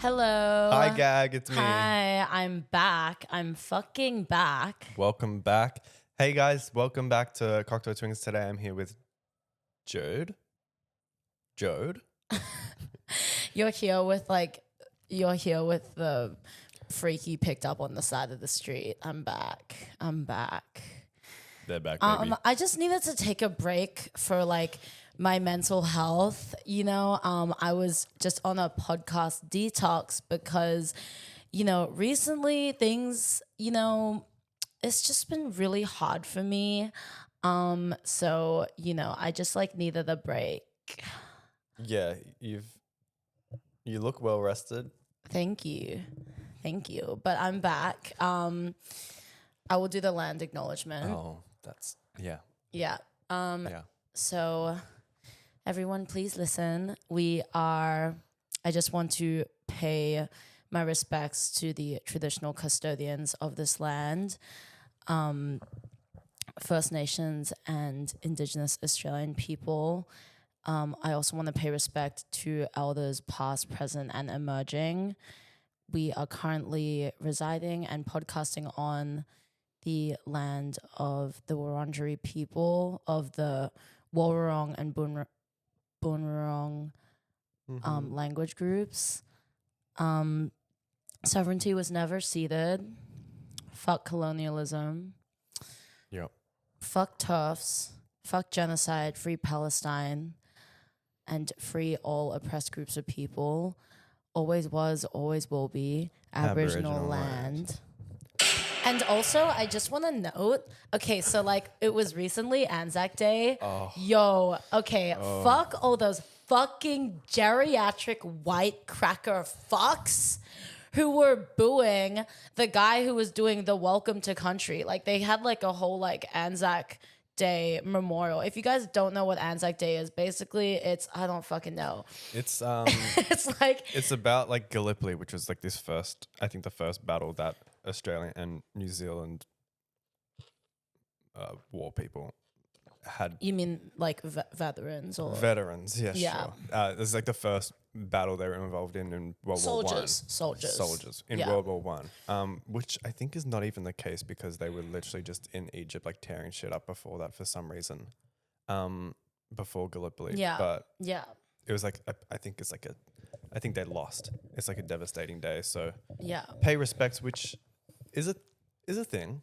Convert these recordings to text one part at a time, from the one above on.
Hello. Hi, Gag. It's me. Hi, I'm back. I'm fucking back. Welcome back. Hey, guys. Welcome back to Cocteau Twinks. Today I'm here with Jode. Jode? You're here with the freaky picked up on the side of the street. I'm back. They're back, baby. I just needed to take a break for my mental health. I was just on a podcast detox because, recently things, it's just been really hard for me. So, I just needed a break. Yeah, you look well rested. Thank you. But I'm back. I will do the land acknowledgement. Oh, that's, yeah. Yeah. Yeah. So everyone, please listen. I just want to pay my respects to the traditional custodians of this land, First Nations and Indigenous Australian people. I also want to pay respect to elders past, present, and emerging. We are currently residing and podcasting on the land of the Wurundjeri people of the Walrong and Boonwurrung language groups. Sovereignty was never ceded. Fuck colonialism. Yep. Fuck TERFs. Fuck genocide. Free Palestine. And free all oppressed groups of people. Always was, always will be. Aboriginal land. And also, I just want to note, okay, so it was recently Anzac Day. Oh. Yo, okay, fuck all those fucking geriatric white cracker fucks who were booing the guy who was doing the welcome to country. They had a whole Anzac Day memorial. If you guys don't know what Anzac Day is, basically I don't fucking know. It's It's about Gallipoli, which was the first battle that Australia and New Zealand war people had. You mean veterans or Veterans? Yes, Yeah. sure. This is the first battle they were involved in World War One. Soldiers in Yeah. World War One. Which I think is not even the case because they were literally just in Egypt tearing shit up before that for some reason. Before Gallipoli. Yeah. But Yeah. it was I think they lost. It's a devastating day. So Yeah. pay respects, which is a thing.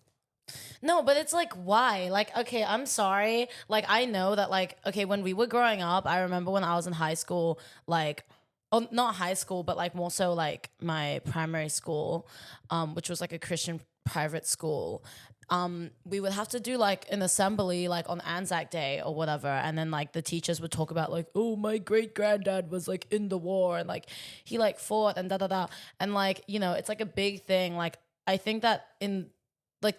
No, but it's why? Okay, I'm sorry. I know that okay, when we were growing up, I remember when I was in high school, not high school, but more so my primary school, which was a Christian private school. We would have to do an assembly on Anzac Day or whatever, and then the teachers would talk about oh, my great granddad was in the war and he fought and da da da, and it's a big thing. I think that in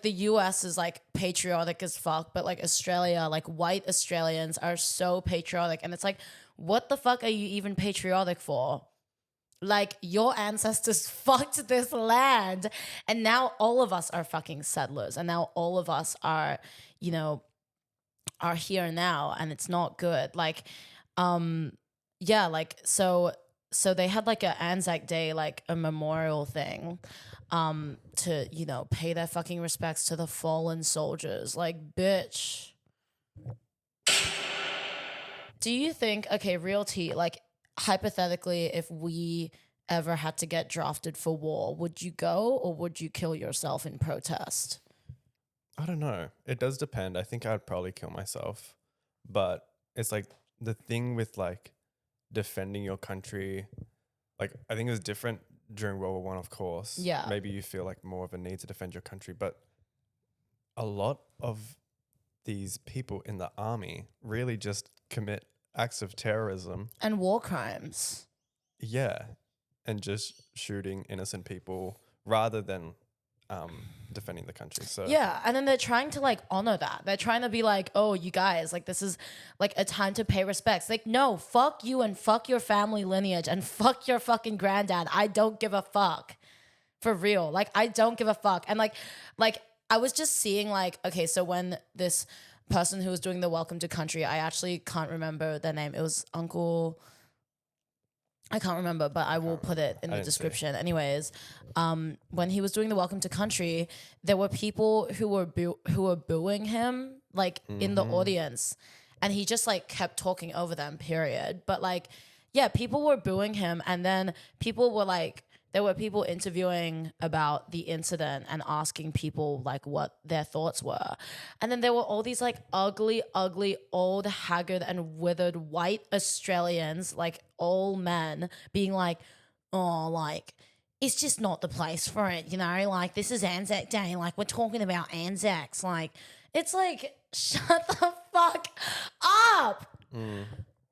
the US is patriotic as fuck, but Australia, white Australians are so patriotic, and it's what the fuck are you even patriotic for? Your ancestors fucked this land, and now all of us are fucking settlers, and now all of us are are here now, and it's not good. So they had a Anzac Day, a memorial thing, to, pay their fucking respects to the fallen soldiers. Bitch. Do you think, okay, real tea, hypothetically, if we ever had to get drafted for war, would you go or would you kill yourself in protest? I don't know. It does depend. I think I'd probably kill myself. But it's the thing with defending your country, I think it was different during World War One, of course. Yeah. Maybe you feel more of a need to defend your country, but a lot of these people in the army really just commit acts of terrorism And war crimes. Yeah. And just shooting innocent people rather than defending the country. So Yeah, and then they're trying to honor that. They're trying to be oh, you guys, this is a time to pay respects. No, fuck you and fuck your family lineage and fuck your fucking granddad. I don't give a fuck. For real. I don't give a fuck. And I was just seeing okay, so when this person who was doing the welcome to country, I actually can't remember their name. It was Uncle I can't remember, but I will put it in the description. Anyways, when he was doing the Welcome to Country, there were people who were booing him like in the audience, and he just like kept talking over them. Period. But like, yeah, people were booing him, and then people were like, there were people interviewing about the incident and asking people like what their thoughts were. And then there were all these like ugly, old, haggard and withered white Australians, like all men, being like, oh, like, it's just not the place for it, you know? Like, this is Anzac Day. Like, we're talking about Anzacs. Like, it's like, shut the fuck up.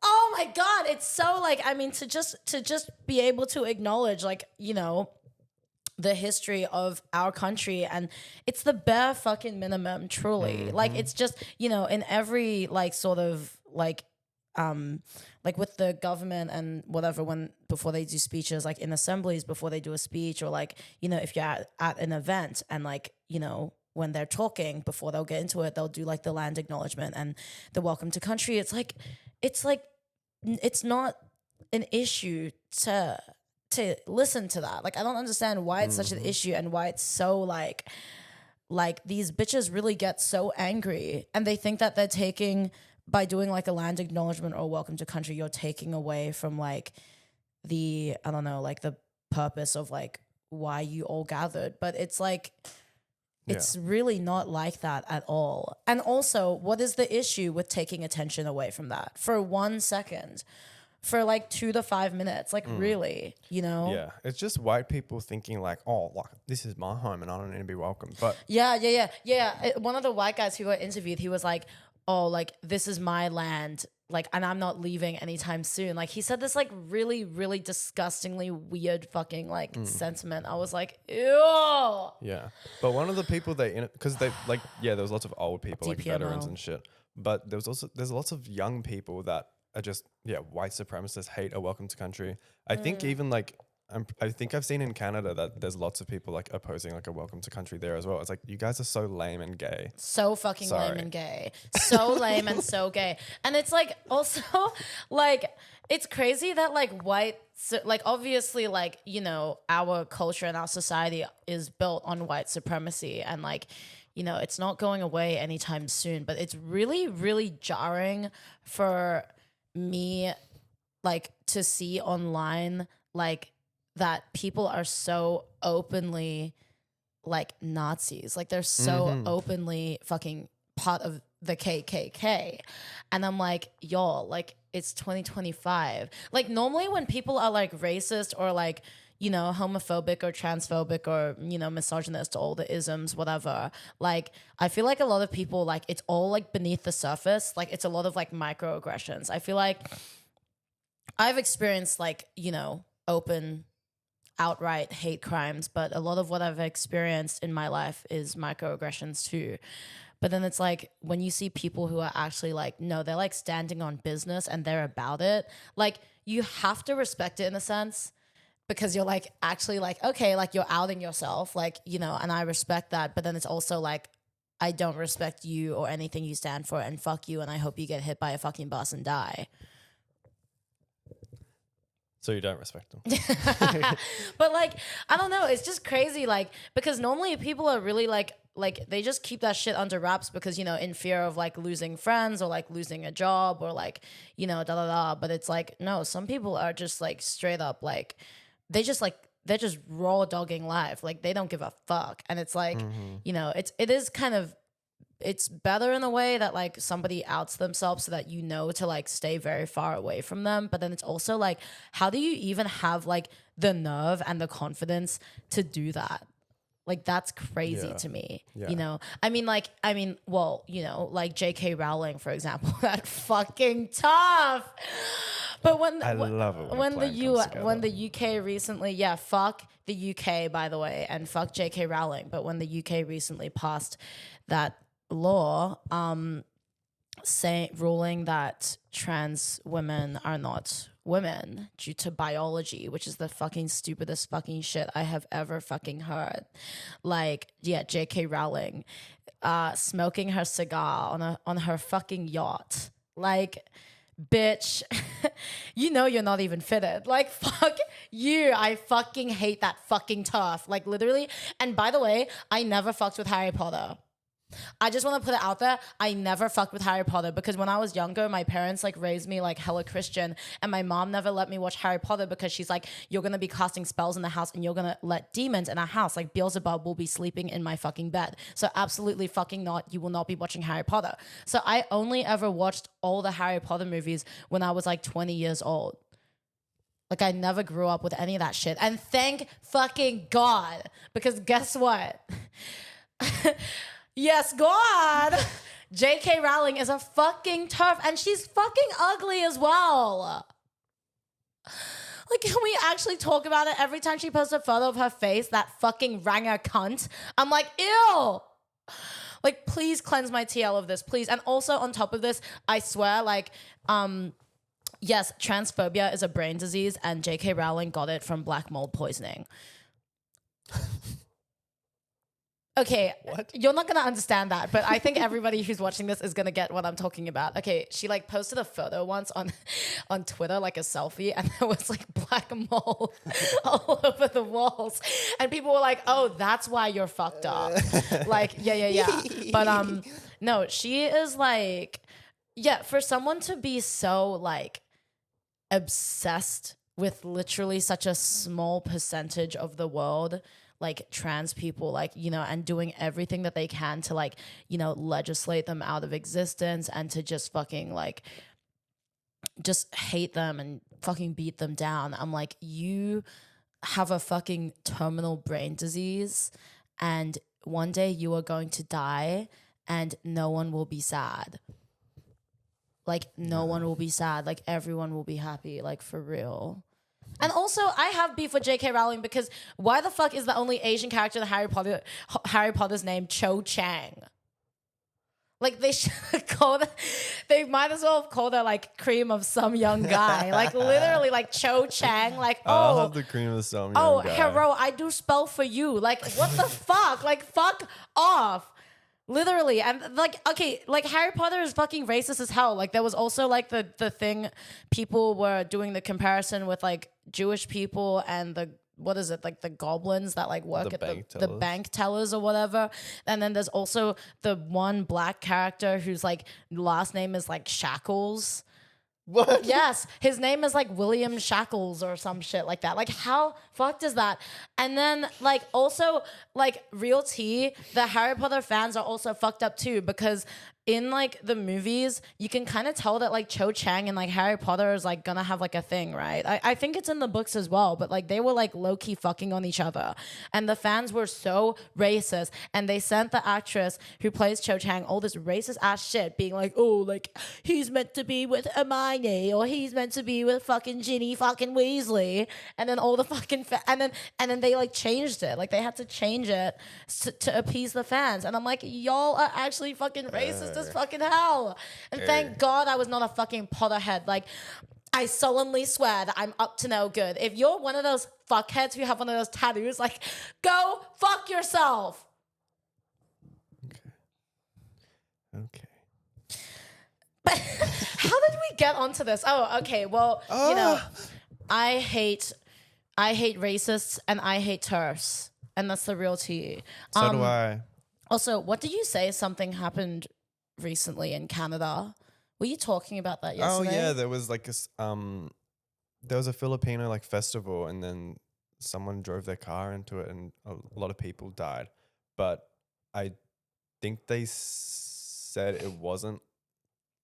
Oh my God, it's so like, I mean, to just be able to acknowledge like, you know, the history of our country, and it's the bare fucking minimum, truly. Like, it's just, you know, in every like sort of like with the government and whatever, when before they do speeches, like in assemblies, before they do a speech, or like, you know, if you're at an event and like, you know, when they're talking, before they'll get into it, they'll do like the land acknowledgement and the welcome to country. It's like it's not an issue to listen to that. Like, I don't understand why it's such an issue, and why it's so like these bitches really get so angry, and they think that they're taking, by doing like a land acknowledgement or welcome to country, you're taking away from like the, I don't know, like the purpose of like why you all gathered. But it's like, it's really not like that at all. And also, what is the issue with taking attention away from that for 1 second, for like 2 to 5 minutes? Like, really, you know? Yeah, it's just white people thinking like, oh, like, this is my home and I don't need to be welcome. But Yeah. One of the white guys who got interviewed, he was like, oh, like, this is my land, like, and I'm not leaving anytime soon. Like, he said this like really, really disgustingly weird fucking like sentiment. I was like, ew. yeah, but one of the people because they like, yeah, there was lots of old people, like veterans DPMO. and shit. But there's lots of young people that are just, yeah, white supremacists, hate a welcome to country. I think even like, I think I've seen in Canada that there's lots of people like opposing like a welcome to country there as well. It's like, you guys are so lame and gay. So fucking Sorry. lame and gay. So lame and so gay. And it's like, also, like, it's crazy that like like obviously, like, you know, our culture and our society is built on white supremacy, and like, you know, it's not going away anytime soon. But it's really, really jarring for me, like, to see online, like, that people are so openly like Nazis. Like, they're so openly fucking part of the KKK. And I'm like, y'all, like, it's 2025. Like, normally when people are like racist or like, you know, homophobic or transphobic or, you know, misogynist, all the isms, whatever, like, I feel like a lot of people, like, it's all like beneath the surface. Like, it's a lot of like microaggressions. I feel like I've experienced like, you know, open, outright hate crimes, but a lot of what I've experienced in my life is microaggressions too. But then it's like, when you see people who are actually like, no, they're like standing on business and they're about it, like, you have to respect it in a sense, because you're like, actually, like, okay, like, you're outing yourself, like, you know, and I respect that. But then it's also like, I don't respect you or anything you stand for, and fuck you, and I hope you get hit by a fucking bus and die. So you don't respect them. But like, I don't know, it's just crazy, like, because normally people are really like they just keep that shit under wraps because, you know, in fear of like losing friends or like losing a job or like, you know, But it's like, no, some people are just like straight up like, they're just raw dogging life. Like, they don't give a fuck. And it's like, you know, it is kind of, it's better in a way that like somebody outs themselves so that, you know, to like stay very far away from them. But then it's also like, how do you even have like the nerve and the confidence to do that? Like, that's crazy to me, you know? I mean, well, you know, like J.K. Rowling, for example, that fucking tough. But when the UK recently, fuck the UK, by the way, and fuck J.K. Rowling. But when the UK recently passed that law, ruling that trans women are not women due to biology, which is the fucking stupidest fucking shit I have ever fucking heard. Like, yeah, J.K. Rowling, smoking her cigar on her fucking yacht. Like, bitch, you know you're not even fitted. Like, fuck you. I fucking hate that fucking turf. Like, literally. And by the way, I never fucked with Harry Potter. I just want to put it out there. I never fucked with Harry Potter because when I was younger, my parents like raised me like hella Christian, and my mom never let me watch Harry Potter because she's like, you're gonna be casting spells in the house and you're gonna let demons in our house. Like Beelzebub will be sleeping in my fucking bed. So absolutely fucking not. You will not be watching Harry Potter. So I only ever watched all the Harry Potter movies when I was like 20 years old. Like I never grew up with any of that shit. And thank fucking God, because guess what? Yes, God. J.K. Rowling is a fucking turf, and she's fucking ugly as well. Like, can we actually talk about it? Every time she posts a photo of her face, that fucking ranger cunt, I'm like, ew. Like, please cleanse my TL of this, please. And also, on top of this, I swear, like, yes, transphobia is a brain disease, and J.K. Rowling got it from black mold poisoning. Okay, what? You're not going to understand that, but I think everybody who's watching this is going to get what I'm talking about. Okay, she like posted a photo once on Twitter, like a selfie, and there was like black mold all over the walls. And people were like, oh, that's why you're fucked up. Like, yeah. But no, she is like, yeah, for someone to be so like obsessed with literally such a small percentage of the world, like trans people, like, you know, and doing everything that they can to like, you know, legislate them out of existence and to just fucking like just hate them and fucking beat them down. I'm like, you have a fucking terminal brain disease and one day you are going to die and no one will be sad. Like no one will be sad. Like everyone will be happy, like for real. And also, I have beef with J.K. Rowling because why the fuck is the only Asian character in Harry Potter's name Cho Chang? Like they should call they might as well have called her like cream of some young guy. Like literally like Cho Chang. Like I'll have the cream of some young guy. Hero, I do spell for you. Like what the fuck? Like fuck off. Literally. And like, okay, like Harry Potter is fucking racist as hell. Like there was also like the thing people were doing the comparison with like Jewish people and the, what is it, like the goblins that like work at the bank tellers or whatever. And then there's also the one black character whose like last name is like Shackles. What? Yes, his name is like William Shackles or some shit like that. Like how fucked is that? And then like also like real tea, the Harry Potter fans are also fucked up too because in like the movies, you can kind of tell that like Cho Chang and like Harry Potter is like gonna have like a thing, right? I think it's in the books as well, but like they were like low key fucking on each other. And the fans were so racist. And they sent the actress who plays Cho Chang all this racist ass shit being like, oh, like he's meant to be with Hermione or he's meant to be with fucking Ginny fucking Weasley. And then all the fucking, and then they like changed it. Like they had to change it to appease the fans. And I'm like, y'all are actually fucking racist as fucking hell. And thank God I was not a fucking Potterhead. Like, I solemnly swear that I'm up to no good. If you're one of those fuckheads who have one of those tattoos, like, go fuck yourself. Okay. But how did we get onto this? Oh, okay. Well, you know, I hate racists and I hate TERFs. And that's the real tea. So do I. Also, what did you say? Something happened recently in Canada. Were you talking about that yesterday? Oh yeah, there was like there was a Filipino like festival, and then someone drove their car into it, and a lot of people died. But I think they said it wasn't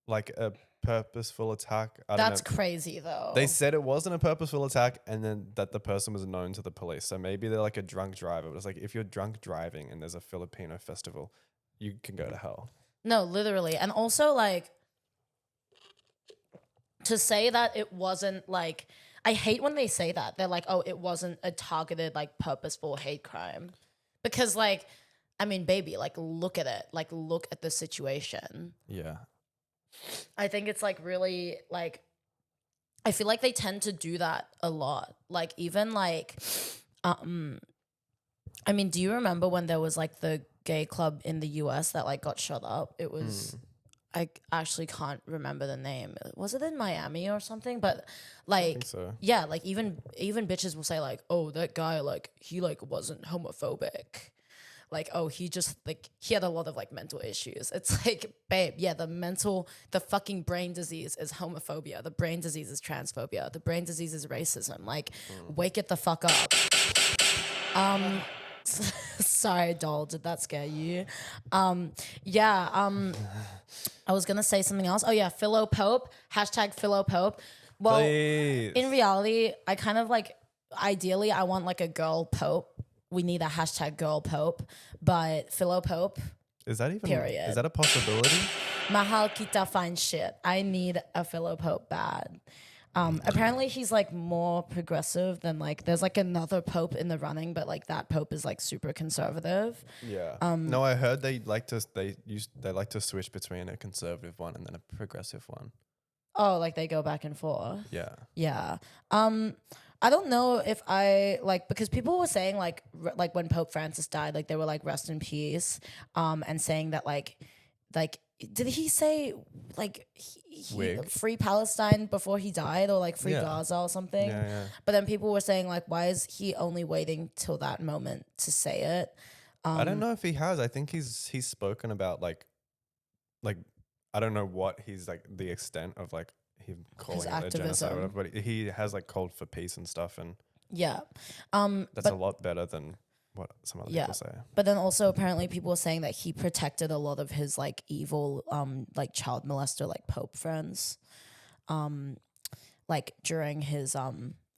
like a purposeful attack. That's crazy though. They said it wasn't a purposeful attack, and then that the person was known to the police. So maybe they're like a drunk driver. It was like if you're drunk driving and there's a Filipino festival, you can go to hell. No, literally. And also like to say that it wasn't like, I hate when they say that. They're like, oh, it wasn't a targeted like purposeful hate crime. Because like, I mean, baby, like look at it. Like look at the situation. Yeah. I think it's like really like, I feel like they tend to do that a lot. Like even like, I mean, do you remember when there was like the gay club in the US that like got shut up? It was, I actually can't remember the name. Was it in Miami or something? But I like, think so. yeah, like even bitches will say like, oh, that guy like he like wasn't homophobic. Like, oh, he just like he had a lot of like mental issues. It's like, babe, yeah, the fucking brain disease is homophobia. The brain disease is transphobia. The brain disease is racism. Like, wake it the fuck up. Sorry, doll. Did that scare you? Yeah. I was gonna say something else. Oh yeah, Philo Pope. Hashtag Philo Pope. Well, Please. in reality, I kind of like ideally I want like a girl pope. We need a hashtag girl pope, but Philo Pope. Is that even Period. Is that a possibility? Mahal kita fine shit. I need a Philo Pope bad. Apparently he's like more progressive than like there's like another pope in the running, but like that pope is like super conservative. Yeah. No, I heard they like to switch between a conservative one and then a progressive one. Oh, like they go back and forth. Yeah. Yeah. I don't know if I like because people were saying like when Pope Francis died, like they were like rest in peace, and saying that like did he say like he free Palestine before he died or like free Gaza or something? Yeah, yeah. But then people were saying like why is he only waiting till that moment to say it? I don't know if he has. I think he's spoken about like I don't know what he's like the extent of like him calling it a genocide or whatever, but he has like called for peace and stuff, and yeah, that's a lot better than what some other people say. But then also apparently people were saying that he protected a lot of his like evil like child molester like Pope friends, like during his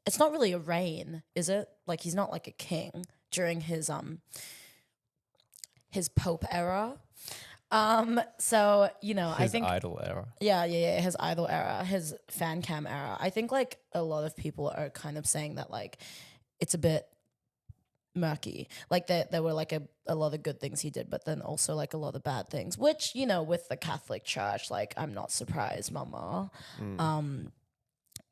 it's not really a reign, is it? Like he's not like a king during his Pope era. So, you know, I think idol era. Yeah, his idol era, his fan cam era. I think like a lot of people are kind of saying that like it's a bit murky. Like there were like a lot of good things he did, but then also like a lot of bad things, which, you know, with the Catholic Church, like I'm not surprised, mama.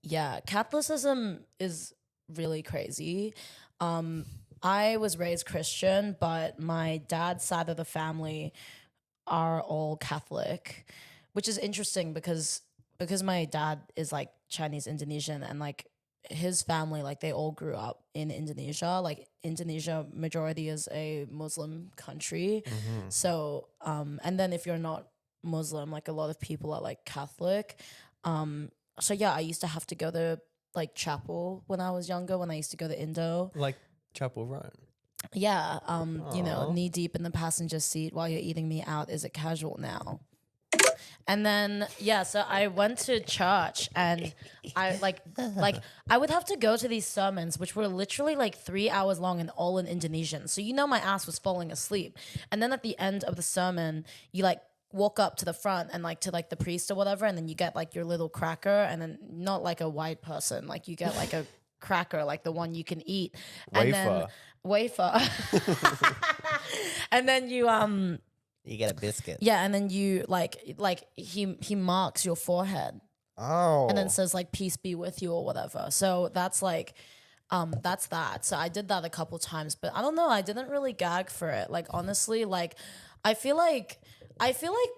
Yeah, Catholicism is really crazy. I was raised Christian, but my dad's side of the family are all Catholic, which is interesting because my dad is like Chinese Indonesian and like his family like they all grew up in Indonesia. Like Indonesia majority is a Muslim country. So and then if you're not Muslim, like a lot of people are like Catholic. So yeah, I used to have to go to like chapel when I was younger, when I used to go to Indo. Like Chapel Run. Yeah, you know, knee deep in the passenger seat while you're eating me out. Is it casual now? And then yeah, so I went to church and I like I would have to go to these sermons which were literally like 3 hours long and all in Indonesian. So you know my ass was falling asleep. And then at the end of the sermon, you like walk up to the front and like to like the priest or whatever, and then you get like your little cracker, and then not like a white person, like you get like a cracker, like the one you can eat. And then wafer. And then you get a biscuit. Yeah, and then you like he marks your forehead. Oh. And then says like peace be with you or whatever. So that's like that's that. So I did that a couple times, but I don't know, I didn't really gag for it. Like honestly, like I feel like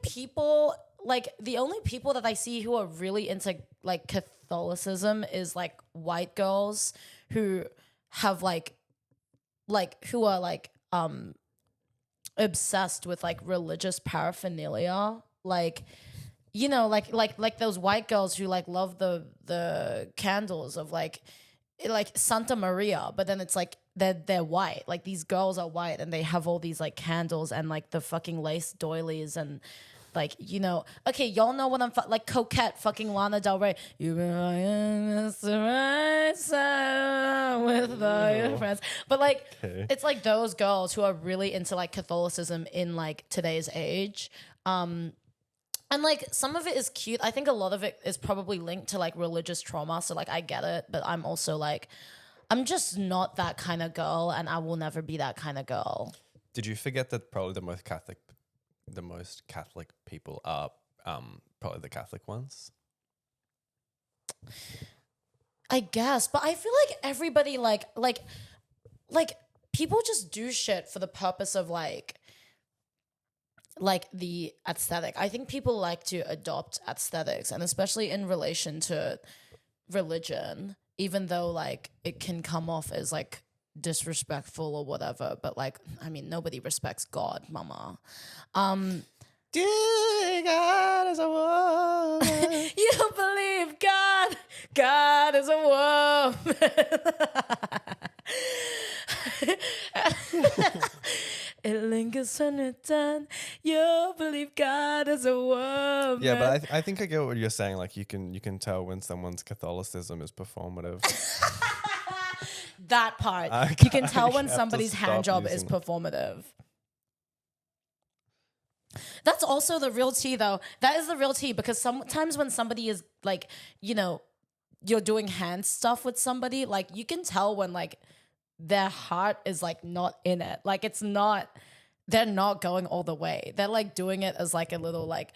people like the only people that I see who are really into like Catholicism is like white girls who have like who are like obsessed with like religious paraphernalia, like you know, like those white girls who like love the candles of like Santa Maria, but then it's like they're white. Like these girls are white and they have all these like candles and like the fucking lace doilies and like, you know, okay, y'all know what I'm like Coquette, fucking Lana Del Rey. You with all your friends. But like it's like those girls who are really into like Catholicism in like today's age. And like some of it is cute. I think a lot of it is probably linked to like religious trauma. So like I get it, but I'm also like I'm just not that kind of girl, and I will never be that kind of girl. Did you forget that probably the most Catholic people are probably the Catholic ones? I guess, but I feel like everybody like people just do shit for the purpose of like like the aesthetic. I think people like to adopt aesthetics, and especially in relation to religion, even though like it can come off as like disrespectful or whatever. But like, I mean, nobody respects God, mama. Dear God is a woman. You believe God, God is a woman. It lingers when it's done. You believe God is a woman. Yeah, but I think I get what you're saying. Like you can tell when someone's Catholicism is performative. That part. I You can tell I when have to somebody's hand stop job is using- performative. That's also the real tea, though. That is the real tea, because sometimes when somebody is like, you know, you're doing hand stuff with somebody, like you can tell when like their heart is like not in it. Like it's not, they're not going all the way. They're like doing it as like a little like,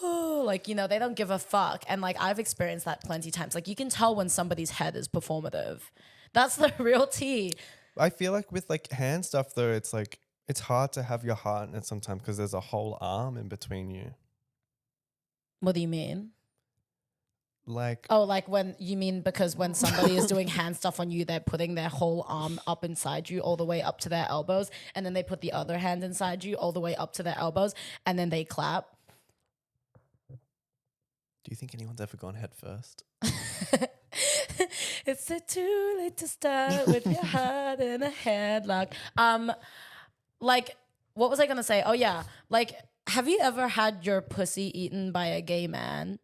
oh, like, you know, they don't give a fuck. And like I've experienced that plenty times. Like you can tell when somebody's head is performative. That's the real tea. I feel like with like hand stuff though, it's like it's hard to have your heart in it sometimes because there's a whole arm in between you. What do you mean? Like Oh, like when you mean because when somebody is doing hand stuff on you, they're putting their whole arm up inside you all the way up to their elbows, and then they put the other hand inside you all the way up to their elbows, and then they clap. do you think anyone's ever gone head first? It's too late to start with your heart in a headlock. Like, what was I gonna say? Oh yeah, like, have you ever had your pussy eaten by a gay man?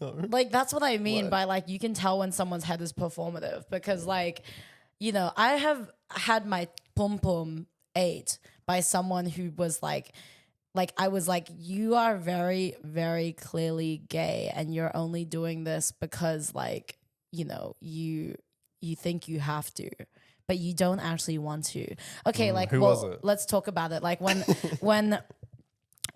No. Like, that's what I mean What? by like, you can tell when someone's head is performative, because like, you know, I have had my pum pum ate by someone who was like I was like, you are very, very clearly gay, and you're only doing this because like, you know, you think you have to, but you don't actually want to. Okay, like, who well, was it? let's talk about it. Like when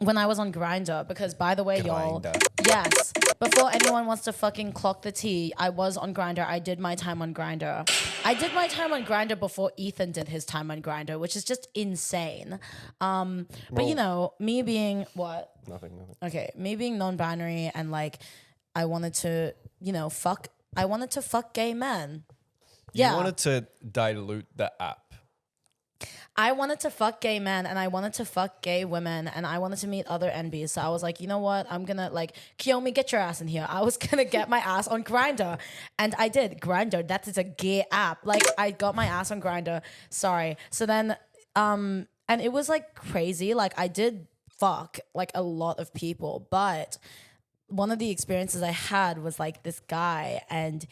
I was on Grindr, because by the way, y'all, Grindr. yes, before anyone wants to fucking clock the tea, I was on Grindr. I did my time on Grindr. I did my time on Grindr before Ethan did his time on Grindr, which is just insane. But you Well- know, me being what? Nothing. Okay, me being non-binary and like I wanted to, you know, I wanted to fuck gay men. Yeah. You wanted to dilute the app. I wanted to fuck gay men, and I wanted to fuck gay women, and I wanted to meet other NBs. So I was like, you know what? I'm gonna like, Kiyomi, get your ass in here. I was gonna get my ass on Grindr, and I did. Grindr, that is a gay app. Like I got my ass on Grindr. Sorry. So then, and it was like crazy. Like I did fuck like a lot of people, but one of the experiences I had was like this guy, and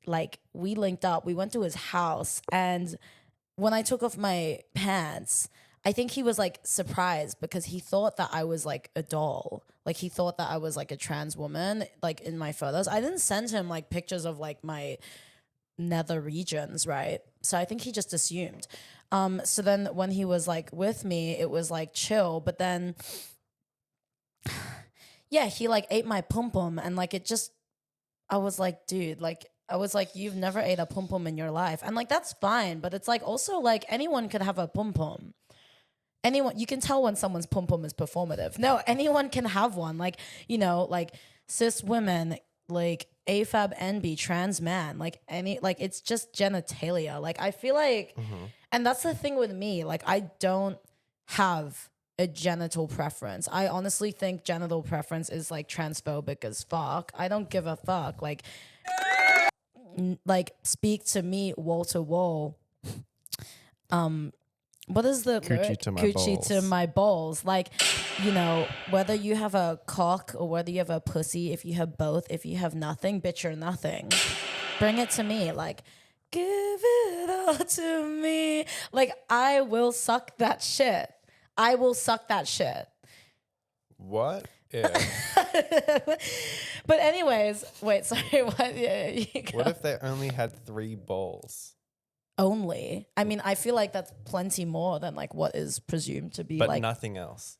like we linked up. We went to his house, and when I took off my pants, I think he was like surprised because he thought that I was like a doll. Like he thought that I was like a trans woman, like in my photos. I didn't send him like pictures of like my nether regions, right? So I think he just assumed. So then when he was like with me, it was like chill. But then, yeah, he like ate my pum pum, and like it just, I was like, dude, like, I was like, you've never ate a pum pum in your life. And like, that's fine. But it's like, also like anyone could have a pum pum. Anyone, you can tell when someone's pum pum is performative. No, anyone can have one. Like, you know, like cis women, like AFAB, NB, trans man, like any, like it's just genitalia. Like I feel like, and that's the thing with me. Like I don't have a genital preference. I honestly think genital preference is like transphobic as fuck. I don't give a fuck. Like speak to me wall to wall. What is the Coochie lyric? to my Coochie balls. to my balls. Like, you know, whether you have a cock or whether you have a pussy, if you have both, if you have nothing, bitch, you're nothing. Bring it to me. Like, give it all to me. Like, I will suck that shit. I will suck that shit. What? Yeah. But anyways, wait, sorry, what? Yeah, you go. What if they only had 3 balls? Only. I mean, I feel like that's plenty more than like what is presumed to be But like. nothing else.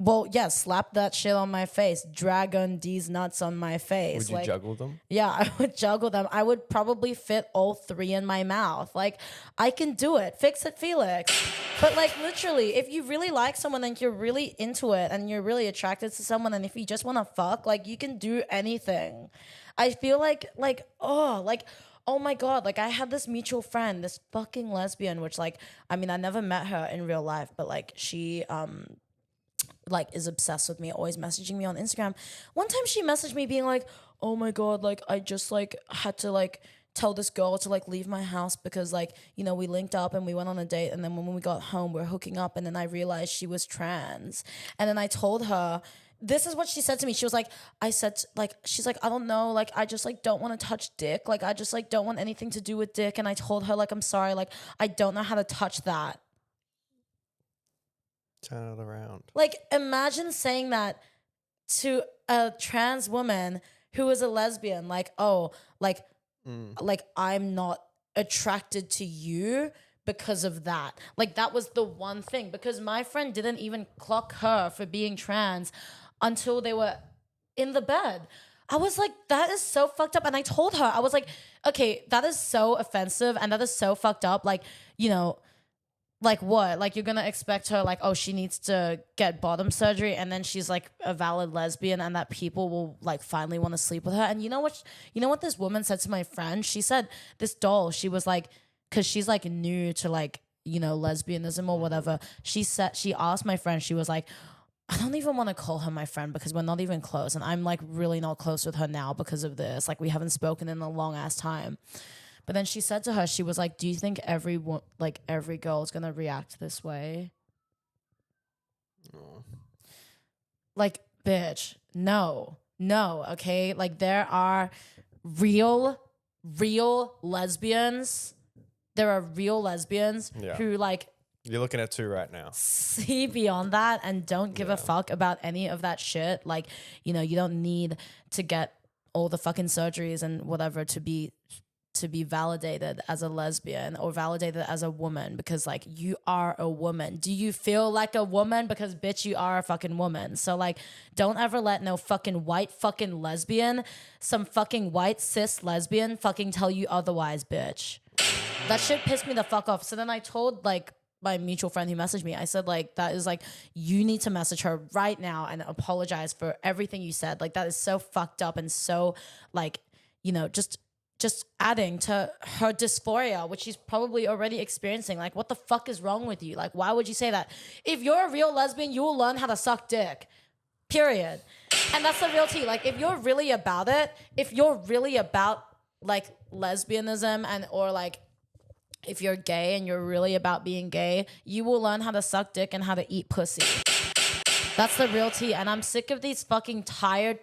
Well, yeah, slap that shit on my face. Dragon these nuts on my face. Would you juggle them? Yeah, I would juggle them. I would probably fit all three in my mouth. Like, I can do it. Fix it, Felix. But like, literally, if you really like someone and you're really into it and you're really attracted to someone, and if you just want to fuck, like, you can do anything. I feel like, oh my God, like I had this mutual friend, this fucking lesbian, which like, I mean, I never met her in real life, but like she, like is obsessed with me, always messaging me on Instagram. One time she messaged me being like, oh my God, like I just like had to like tell this girl to like leave my house because like, you know, we linked up and we went on a date, and then when we got home we were hooking up, and then I realized she was trans. And then I told her, this is what she said to me. She was like, she's like, I don't know, like I just like don't want to touch dick. Like I just like don't want anything to do with dick. And I told her like, I'm sorry, like I don't know how to touch that. Turn it around. Like, imagine saying that to a trans woman who is a lesbian. Like, oh, like I'm not attracted to you because of that. Like, that was the one thing. Because my friend didn't even clock her for being trans until they were in the bed. I was like, that is so fucked up. And I told her, I was like, okay, that is so offensive and that is so fucked up. Like, you know, like what? Like you're gonna expect her like, oh, she needs to get bottom surgery and then she's like a valid lesbian and that people will like finally want to sleep with her. And you know what this woman said to my friend? She said this doll, she was like, cause she's like new to like, you know, lesbianism or whatever. She asked my friend, she was like, I don't even want to call her my friend because we're not even close. And I'm like really not close with her now because of this. Like we haven't spoken in a long ass time. But then she said to her, she was like, do you think every girl is going to react this way? No. Like, bitch, no, okay? Like, there are real lesbians. There are real lesbians who, like... You're looking at two right now. See beyond that and don't give a fuck about any of that shit. Like, you know, you don't need to get all the fucking surgeries and whatever to be validated as a lesbian or validated as a woman because like you are a woman. Do you feel like a woman? Because bitch, you are a fucking woman. So like don't ever let no fucking white fucking lesbian, some fucking white cis lesbian fucking tell you otherwise, bitch. That shit pissed me the fuck off. So then I told like my mutual friend who messaged me, I said like, that is like, you need to message her right now and apologize for everything you said. Like that is so fucked up and so like, you know, just adding to her dysphoria, which she's probably already experiencing. Like, what the fuck is wrong with you? Like, why would you say that? If you're a real lesbian, you will learn how to suck dick. Period. And that's the real tea. Like, if you're really about it, if you're really about, like, lesbianism and or, like, if you're gay and you're really about being gay, you will learn how to suck dick and how to eat pussy. That's the real tea. And I'm sick of these fucking tired.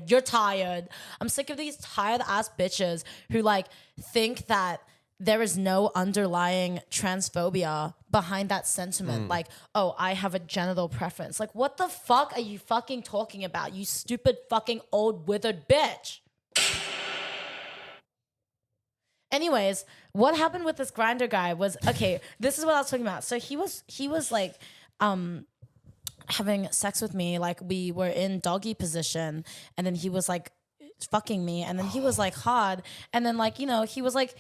You're tired. I'm sick of these tired ass bitches who like think that there is no underlying transphobia behind that sentiment. Like, oh, I have a genital preference. Like, what the fuck are you fucking talking about? You stupid fucking old withered bitch. Anyways, what happened with this Grindr guy was, okay, this is what I was talking about. So he was like, having sex with me, like we were in doggy position and then he was like fucking me and then he was like hard and then like, you know, he like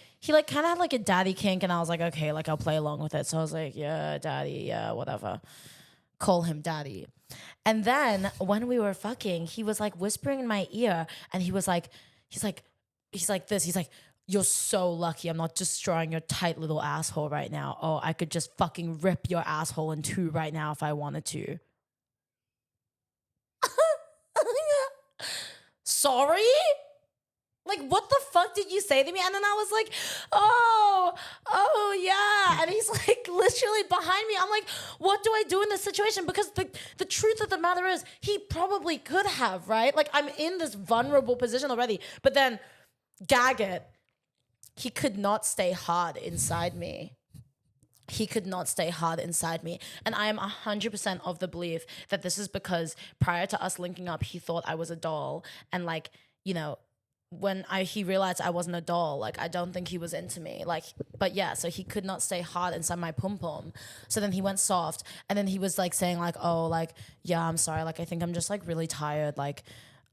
kind of had like a daddy kink and I was like, okay, like I'll play along with it. So I was like, yeah, daddy, yeah, whatever. Call him daddy. And then when we were fucking, he was like whispering in my ear and he's like, you're so lucky I'm not destroying your tight little asshole right now. Oh, I could just fucking rip your asshole in two right now if I wanted to. Sorry? Like, what the fuck did you say to me? And then I was like, oh, yeah. And he's like literally behind me. I'm like, what do I do in this situation? Because the truth of the matter is he probably could have, right? Like, I'm in this vulnerable position already. But then, gag it, he could not stay hard inside me. He could not stay hard inside me. And I am 100% of the belief that this is because prior to us linking up, he thought I was a doll. And like, you know, he realized I wasn't a doll, like I don't think he was into me. Like, but yeah, so he could not stay hard inside my pum pum. So then he went soft, and then he was like saying like, oh, like yeah, I'm sorry, like I think I'm just like really tired, like.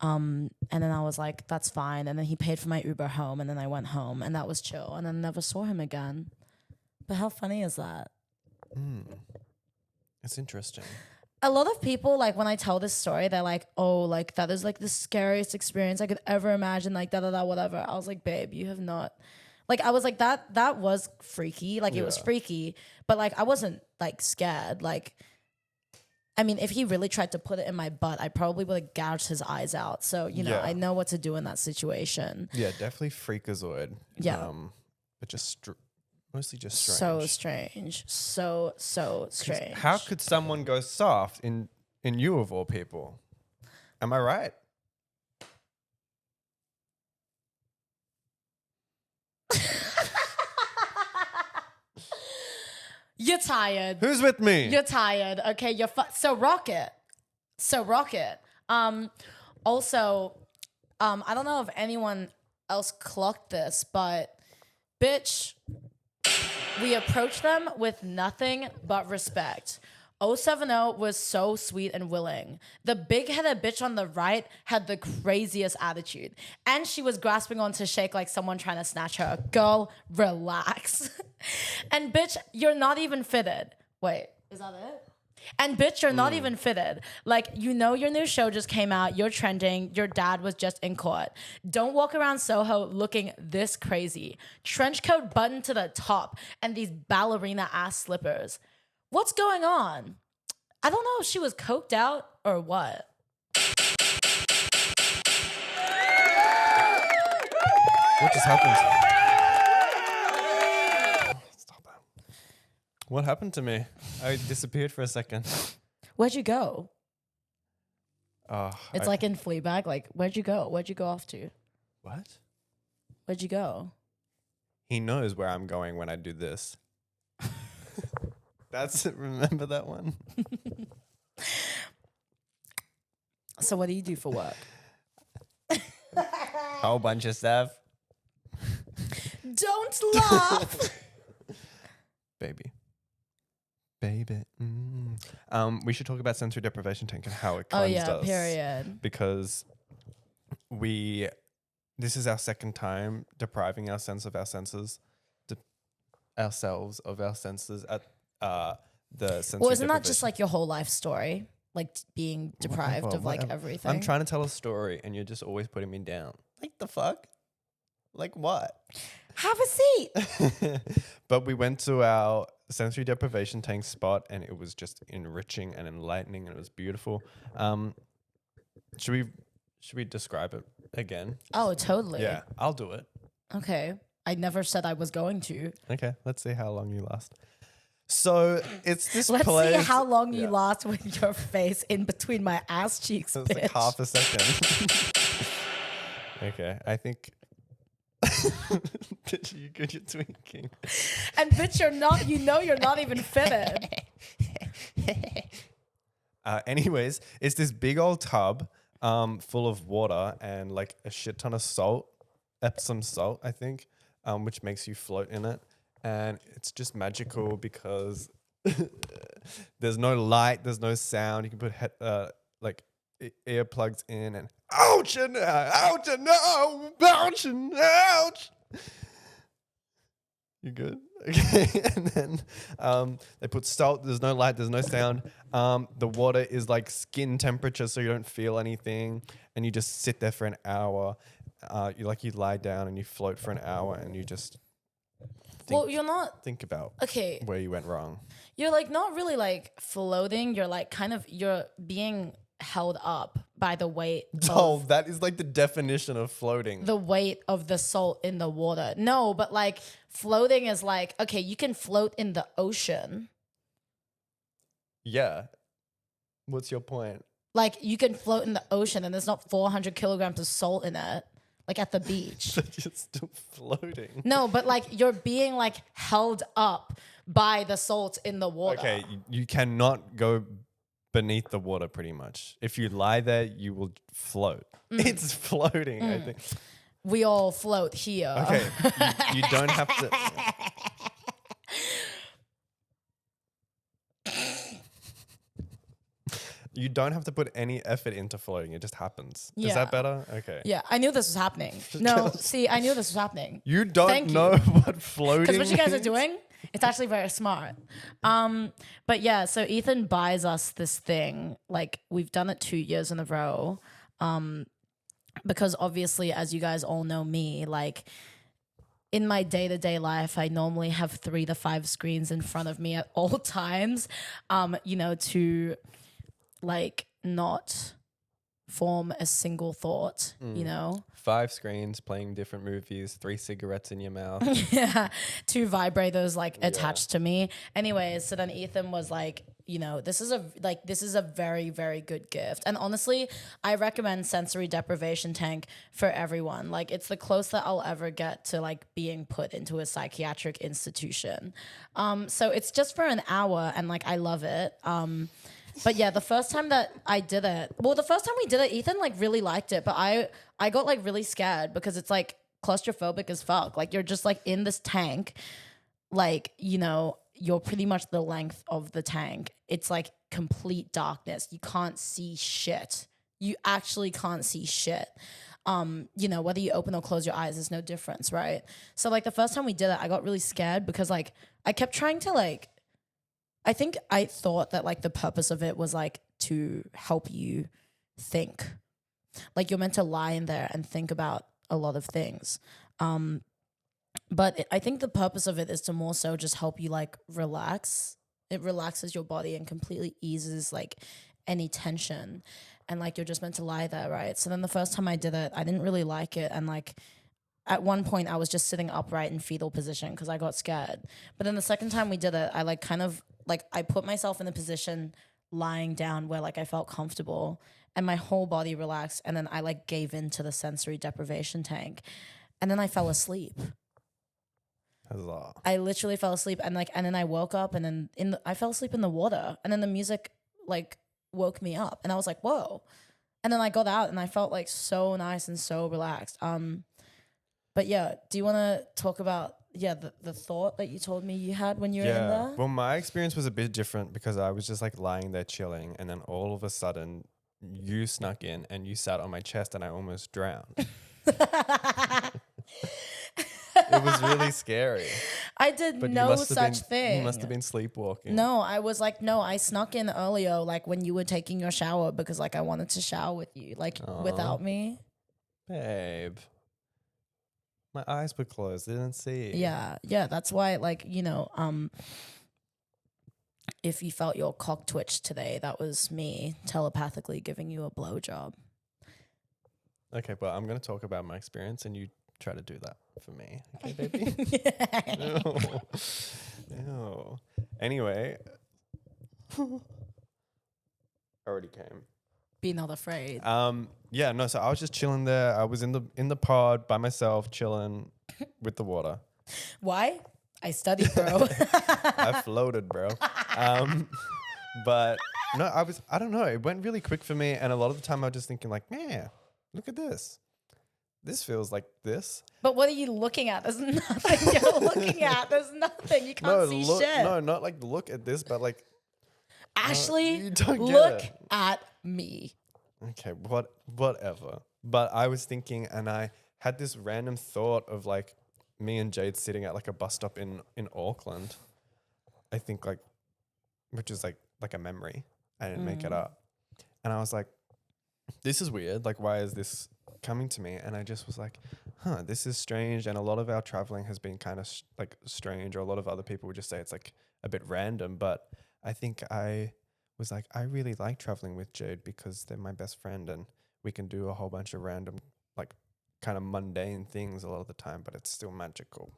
And then I was like, that's fine. And then he paid for my Uber home, and then I went home, and that was chill. And then never saw him again. But how funny is that? It's interesting. A lot of people, like when I tell this story, they're like, oh, like that is like the scariest experience I could ever imagine, like da da da whatever. I was like, babe, you have not, like I was like that was freaky, like it was freaky, but like I wasn't like scared. Like, I mean, if he really tried to put it in my butt, I probably would have gouged his eyes out. So, you know, I know what to do in that situation. Yeah, definitely freakazoid. Yeah. But just mostly just strange. So strange. So strange. How could someone go soft in you of all people? Am I right? You're tired. Who's with me? You're tired. Okay, so rock it. Also, I don't know if anyone else clocked this, but bitch, we approached them with nothing but respect. 070 was so sweet and willing. The big-headed bitch on the right had the craziest attitude. And she was grasping onto shake like someone trying to snatch her. Girl, relax. And bitch, you're not even fitted. Wait, is that it? And bitch, you're not even fitted. Like, you know your new show just came out. You're trending. Your dad was just in court. Don't walk around Soho looking this crazy. Trench coat buttoned to the top and these ballerina-ass slippers. What's going on? I don't know if she was coked out or what. What just happened? Stop that. What happened to me? I disappeared for a second. Where'd you go? It's like in Fleabag. Like, where'd you go? Where'd you go off to? What? Where'd you go? He knows where I'm going when I do this. Remember that one? So what do you do for work? Whole bunch of stuff. Don't laugh. Baby. We should talk about sensory deprivation tank and how it cleansed us. Period. Because this is our second time depriving ourselves of our senses at the sensory Well, isn't that deprivation. just like your whole life story? Like being deprived of like everything? I'm trying to tell a story and you're just always putting me down. Like the fuck? Like what? Have a seat. But we went to our sensory deprivation tank spot and it was just enriching and enlightening and it was beautiful. Should we describe it again? Oh, totally. Yeah, I'll do it. Okay. I never said I was going to. Okay, let's see how long you last. So it's this Let's place. see how long you last with your face in between my ass cheeks, It was like bitch. half a second. Okay, I think. Bitch, you good? You're twinking. And bitch, you're not even fitted. Anyways, it's this big old tub full of water and like a shit ton of salt, Epsom salt, I think, which makes you float in it. And it's just magical because there's no light, there's no sound. You can put earplugs in and ouch and ouch and no, ouch and ouch. You good? Okay. And then they put salt. There's no light. There's no sound. The water is like skin temperature, so you don't feel anything, and you just sit there for an hour. You lie down and you float for an hour, and you just You're not think about where you went wrong. You're like not really like floating. You're like you're being held up by the weight. Oh, that is like the definition of floating. The weight of the salt in the water. No, but like floating is like, okay, you can float in the ocean. Yeah. What's your point? Like you can float in the ocean and there's not 400 kilograms of salt in it, like at the beach. But you're still floating. No, but like you're being like held up by the salt in the water. Okay, you cannot go beneath the water pretty much. If you lie there, you will float. It's floating, I think. we all float here. Okay, you don't have to. You don't have to put any effort into floating. It just happens. Is Yeah. that better? Okay. Yeah, I knew this was happening. No, see, I knew this was happening. You don't Thank know you. what floating Because what you guys are is? doing, it's actually very smart. But yeah, so Ethan buys us this thing. Like, we've done it 2 years in a row. Because obviously, as you guys all know me, like, in my day-to-day life, I normally have 3 to 5 screens in front of me at all times, to like not form a single thought, 5 screens playing different movies, 3 cigarettes in your mouth. Yeah, 2 vibrators like attached to me. Anyways, so then Ethan was like, this is a very, very good gift. And honestly, I recommend sensory deprivation tank for everyone. Like, it's the closest that I'll ever get to like being put into a psychiatric institution. So it's just for an hour and like I love it. But yeah, the first time that I did it, the first time we did it, Ethan like really liked it, but I got like really scared because it's like claustrophobic as fuck. Like, you're just like in this tank, like, you're pretty much the length of the tank. It's like complete darkness. You can't see shit. You actually can't see shit. Whether you open or close your eyes, there's no difference, right? So like the first time we did it, I got really scared because like I kept trying to like, I think I thought that like the purpose of it was like to help you think. Like, you're meant to lie in there and think about a lot of things. But I think the purpose of it is to more so just help you like relax. It relaxes your body and completely eases like any tension. And like, you're just meant to lie there, right? So then the first time I did it, I didn't really like it. And like, at one point I was just sitting upright in fetal position because I got scared. But then the second time we did it, I like kind of like I put myself in a position lying down where like I felt comfortable and my whole body relaxed. And then I like gave in to the sensory deprivation tank. And then I fell asleep. Huzzah. I literally fell asleep and then I woke up and then I fell asleep in the water and then the music like woke me up and I was like, whoa. And then I got out and I felt like so nice and so relaxed. But yeah, do you want to talk about the thought that you told me you had when you were in there? Well, my experience was a bit different because I was just like lying there chilling and then all of a sudden you snuck in and you sat on my chest and I almost drowned. It was really scary. I did But no such thing. You must have been sleepwalking. No, I was like, no, I snuck in earlier, like when you were taking your shower because like I wanted to shower with you, like without me. Babe. My eyes were closed. I didn't see. Yeah. That's why, like, if you felt your cock twitch today, that was me telepathically giving you a blowjob. Okay, well, I'm going to talk about my experience and you try to do that for me. Okay, baby? No. Anyway. Already came. Be not afraid. So I was just chilling there. I was in the pod by myself, chilling with the water. Why? I studied, bro. I floated, bro. But no, I don't know. It went really quick for me. And a lot of the time I was just thinking like, man, look at this. This feels like this. But what are you looking at? There's nothing you're looking at. There's nothing. You can't see shit. No, not like look at this, but like Ashley, you don't get look it. at me. Okay, whatever. But I was thinking, and I had this random thought of like me and Jade sitting at like a bus stop in Auckland. I think like, which is like a memory. I didn't make it up. And I was like, this is weird. Like, why is this coming to me? And I just was like, this is strange. And a lot of our traveling has been kind of like strange, or a lot of other people would just say it's like a bit random. But I think I was like, I really like traveling with Jade because they're my best friend and we can do a whole bunch of random, like kind of mundane things a lot of the time, but it's still magical.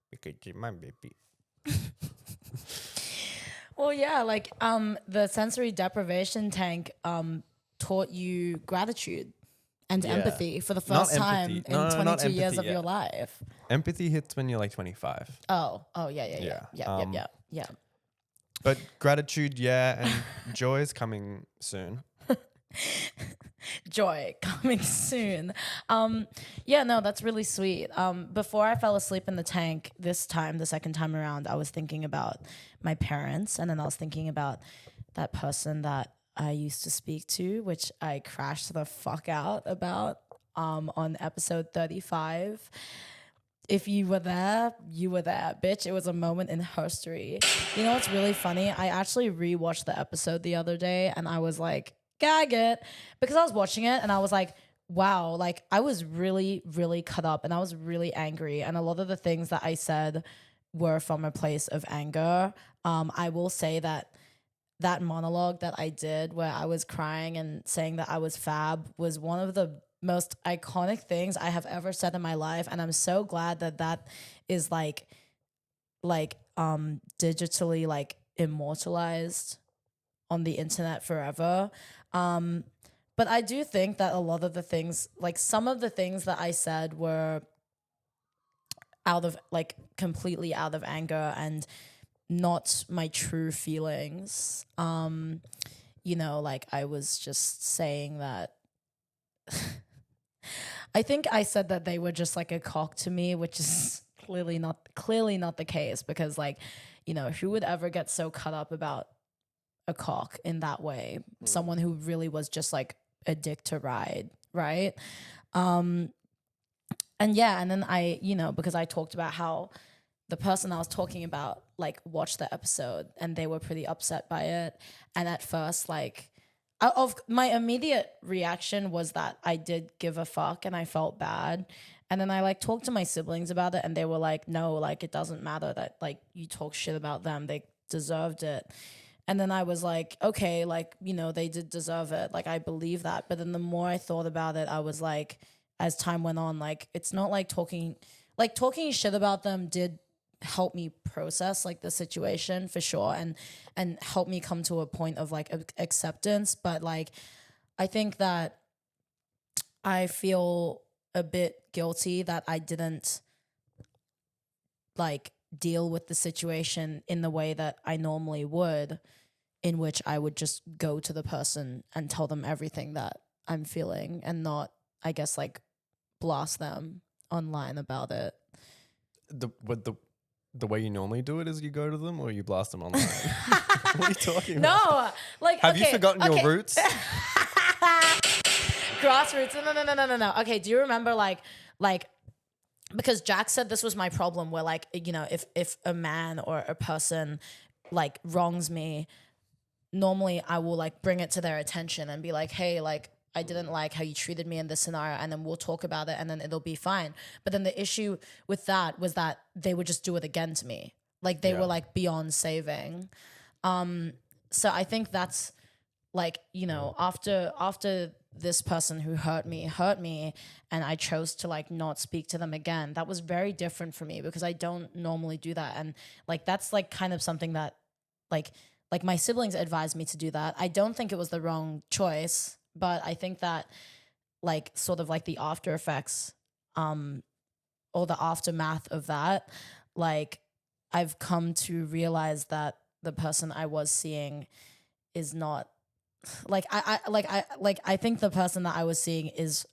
Because you're my baby. Well, yeah, like the sensory deprivation tank taught you gratitude and empathy for the first time in 22 years of your life. Empathy hits when you're like 25. Oh, yeah. But gratitude, and joy is coming soon. joy coming soon. Yeah, no, that's really sweet. Before I fell asleep in the tank this time, the second time around, I was thinking about my parents, and then I was thinking about that person that I used to speak to, which I crashed the fuck out about on episode 35. If you were there, you were there, bitch. It was a moment in history. You know what's really funny? I actually rewatched the episode the other day and I was like, gag it. Because I was watching it and I was like, wow, like I was really, really cut up and I was really angry. And a lot of the things that I said were from a place of anger. I will say that that monologue that I did where I was crying and saying that I was fab was one of the most iconic things I have ever said in my life. And I'm so glad that that is like digitally like immortalized on the internet forever. But I do think that a lot of the things, like some of the things that I said were out of like completely out of anger and not my true feelings. You know, like I was just saying that I think I said that they were just like a cock to me, which is clearly not the case because like, you know, who would ever get so cut up about a cock in that way? Someone who really was just like a dick to ride, right? And yeah, and then I, you know, because I talked about how the person I was talking about like watched the episode and they were pretty upset by it. And at first, like, of my immediate reaction was that I did give a fuck and I felt bad. And then I like talked to my siblings about it and they were like, no, like it doesn't matter that like you talk shit about them. They deserved it. And then I was like, okay, like, you know, they did deserve it. Like I believe that. But then the more I thought about it, I was like, as time went on, like it's not like talking shit about them did help me process like the situation for sure and help me come to a point of like acceptance, but like I think that I feel a bit guilty that I didn't like deal with the situation in the way that I normally would, in which I would just go to the person and tell them everything that I'm feeling and not, I guess, like blast them online about it. The way you normally do it is you go to them or you blast them online. What are you talking about? No, like Have you forgotten your roots? Grassroots. No. Okay, do you remember like because Jack said this was my problem where like, you know, if a man or a person like wrongs me, normally I will like bring it to their attention and be like, hey, like I didn't like how you treated me in this scenario, and then we'll talk about it and then it'll be fine. But then the issue with that was that they would just do it again to me. Like they were like beyond saving. So I think that's like, you know, after this person who hurt me and I chose to like not speak to them again, that was very different for me because I don't normally do that. And like that's like kind of something that like my siblings advised me to do that. I don't think it was the wrong choice, but I think that like sort of like the after effects or the aftermath of that, like I've come to realize that the person I was seeing is not like I think the person that I was seeing is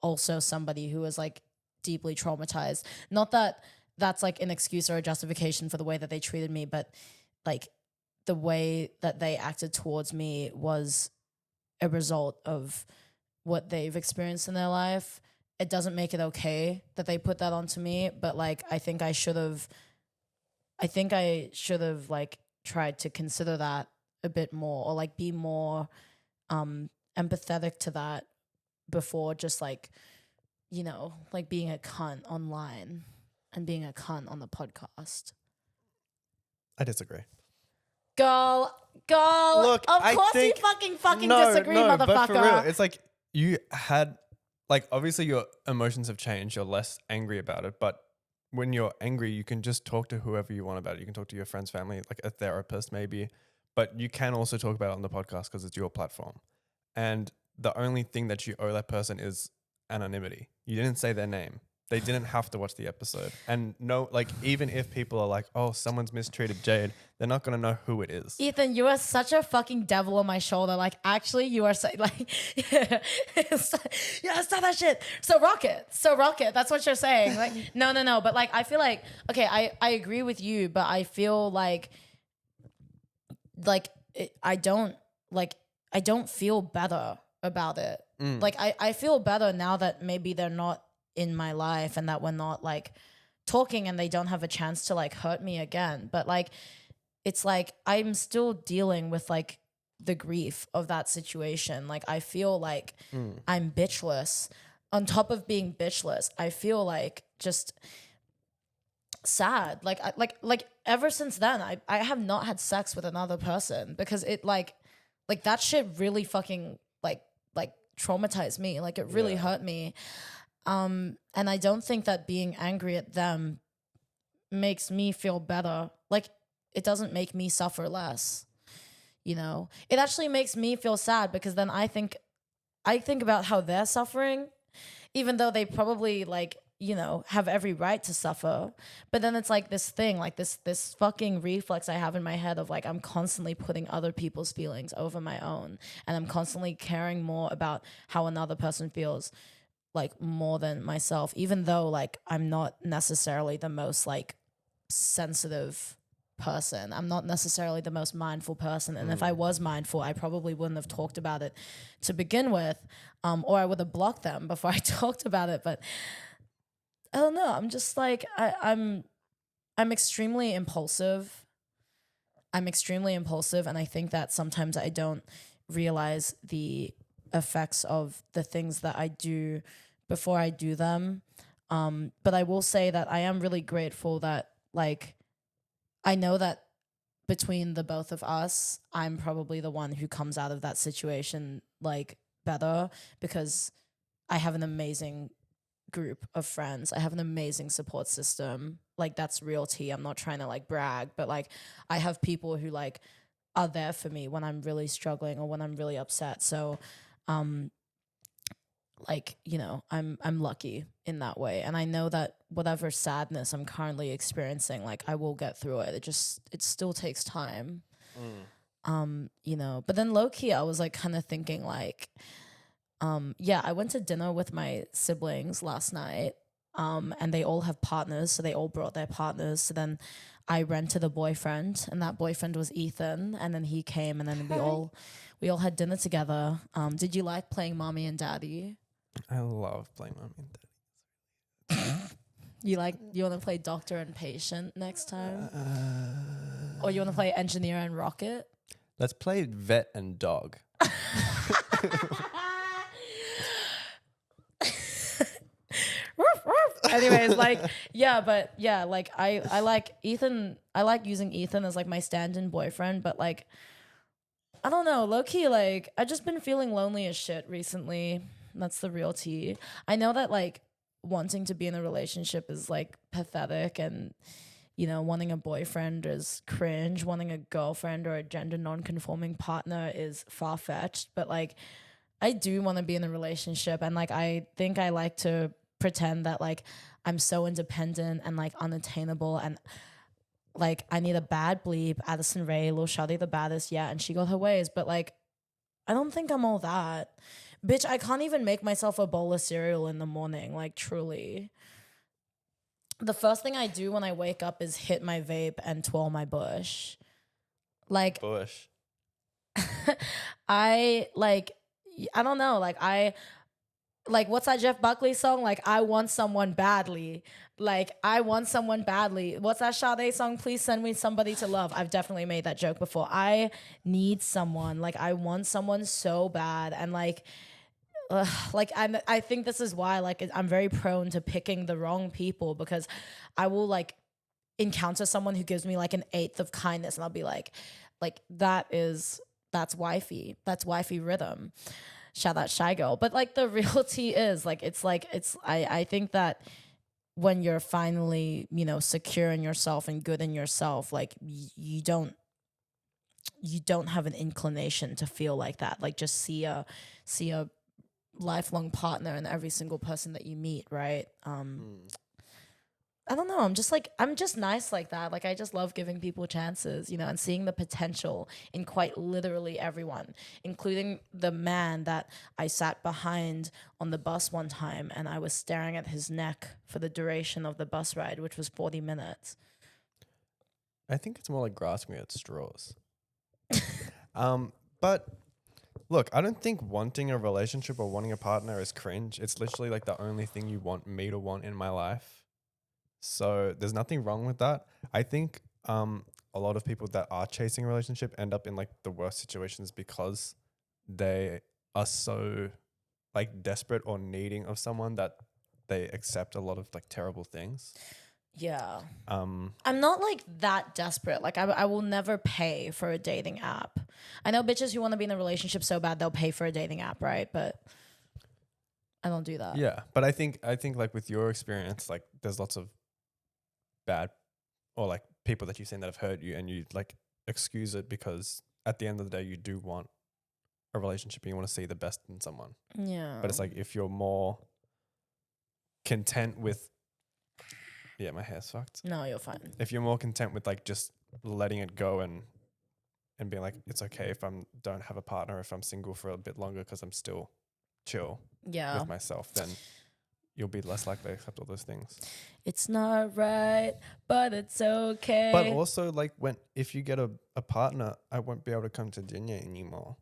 also somebody who is like deeply traumatized. Not that that's like an excuse or a justification for the way that they treated me, but like the way that they acted towards me was a result of what they've experienced in their life. It doesn't make it okay that they put that onto me, but like I think I should have like tried to consider that a bit more or like be more empathetic to that before just like, you know, like being a cunt online and being a cunt on the podcast. I disagree. Girl, Look, of I course think, you fucking disagree, motherfucker. But for real, it's like you had, like, obviously your emotions have changed. You're less angry about it. But when you're angry, you can just talk to whoever you want about it. You can talk to your friends, family, like a therapist maybe. But you can also talk about it on the podcast because it's your platform. And the only thing that you owe that person is anonymity. You didn't say their name. They didn't have to watch the episode. And no, like, even if people are like, oh, someone's mistreated Jade, they're not going to know who it is. Ethan, you are such a fucking devil on my shoulder. Like, actually, you are so, like, yeah, stop that shit. So rocket. That's what you're saying. Like, no. But like, I feel like, okay, I agree with you, but I feel like I don't feel better about it. Like, I feel better now that maybe they're not in my life and that we're not like talking and they don't have a chance to like hurt me again. But like, it's like I'm still dealing with like the grief of that situation. Like, I feel like I'm bitchless. On top of being bitchless, I feel like just sad. Like ever since then, I have not had sex with another person because it like that shit really fucking like traumatized me. Like, it really hurt me. And I don't think that being angry at them makes me feel better. Like, it doesn't make me suffer less. You know, it actually makes me feel sad because then I think about how they're suffering, even though they probably like, you know, have every right to suffer. But then it's like this thing, like this fucking reflex I have in my head of like, I'm constantly putting other people's feelings over my own. And I'm constantly caring more about how another person feels, like, more than myself, even though like I'm not necessarily the most like sensitive person. I'm not necessarily the most mindful person. And if I was mindful, I probably wouldn't have talked about it to begin with, or I would have blocked them before I talked about it. But I don't know. I'm just like, I'm extremely impulsive. And I think that sometimes I don't realize the effects of the things that I do before I do them. But I will say that I am really grateful that, like, I know that between the both of us, I'm probably the one who comes out of that situation like better because I have an amazing group of friends. I have an amazing support system. Like, that's real tea. I'm not trying to like brag, but like, I have people who like are there for me when I'm really struggling or when I'm really upset. So, like, you know, I'm lucky in that way. And I know that whatever sadness I'm currently experiencing, like, I will get through it. It still takes time. You know, but then low key, I was like kind of thinking like, yeah, I went to dinner with my siblings last night. And they all have partners, so they all brought their partners. So then I rented a boyfriend, and that boyfriend was Ethan. And then he came, and then we all had dinner together. Did you like playing mommy and daddy? I love playing mommy and daddy. You want to play doctor and patient next time? Or you want to play engineer and rocket? Let's play vet and dog. Anyways, like, yeah, but yeah, like I like Ethan. I like using Ethan as like my stand-in boyfriend, but like, I don't know, low key, like, I just been feeling lonely as shit recently. That's the real tea. I know that like wanting to be in a relationship is like pathetic, and you know, wanting a boyfriend is cringe. Wanting a girlfriend or a gender non-conforming partner is far-fetched. But like, I do want to be in a relationship, and like, I think I like to pretend that like I'm so independent and like unattainable, and like I need a bad bleep, Addison Rae, Lil Shawty the baddest, yeah, and she got her ways. But like, I don't think I'm all that. Bitch, I can't even make myself a bowl of cereal in the morning, like, truly. The first thing I do when I wake up is hit my vape and twirl my bush. Like, Bush. I don't know, like what's that Jeff Buckley song? Like, I want someone badly. Like, I want someone badly. What's that Sade song? Please send me somebody to love. I've definitely made that joke before. I need someone. Like, I want someone so bad. And like, I think this is why like I'm very prone to picking the wrong people, because I will like encounter someone who gives me like an eighth of kindness, and I'll be like that's wifey. That's wifey rhythm. Shout out Shy Girl. But like, the reality is like, I think that when you're finally, you know, secure in yourself and good in yourself, like you don't have an inclination to feel like that. Like, just see a lifelong partner in every single person that you meet, right? I don't know. I'm just nice like that. Like, I just love giving people chances, you know, and seeing the potential in quite literally everyone, including the man that I sat behind on the bus one time and I was staring at his neck for the duration of the bus ride, which was 40 minutes. I think it's more like grasping at straws. But look, I don't think wanting a relationship or wanting a partner is cringe. It's literally like the only thing you want me to want in my life. So there's nothing wrong with that. I think a lot of people that are chasing a relationship end up in like the worst situations because they are so like desperate or needing of someone that they accept a lot of like terrible things. Yeah. I'm not like that desperate. Like, I will never pay for a dating app. I know bitches who want to be in a relationship so bad they'll pay for a dating app, right? But I don't do that. Yeah, but I think like with your experience, like there's lots of bad or like people that you've seen that have hurt you and you like excuse it because at the end of the day you do want a relationship and you want to see the best in someone. Yeah. But it's like if you're more content with my hair's fucked. No, you're fine. If you're more content with like just letting it go and being like it's okay if I don't have a partner, if I'm single for a bit longer because I'm still chill with myself, then you'll be less likely to accept all those things. It's not right, but it's okay. But also, like, if you get a partner, I won't be able to come to dinner anymore.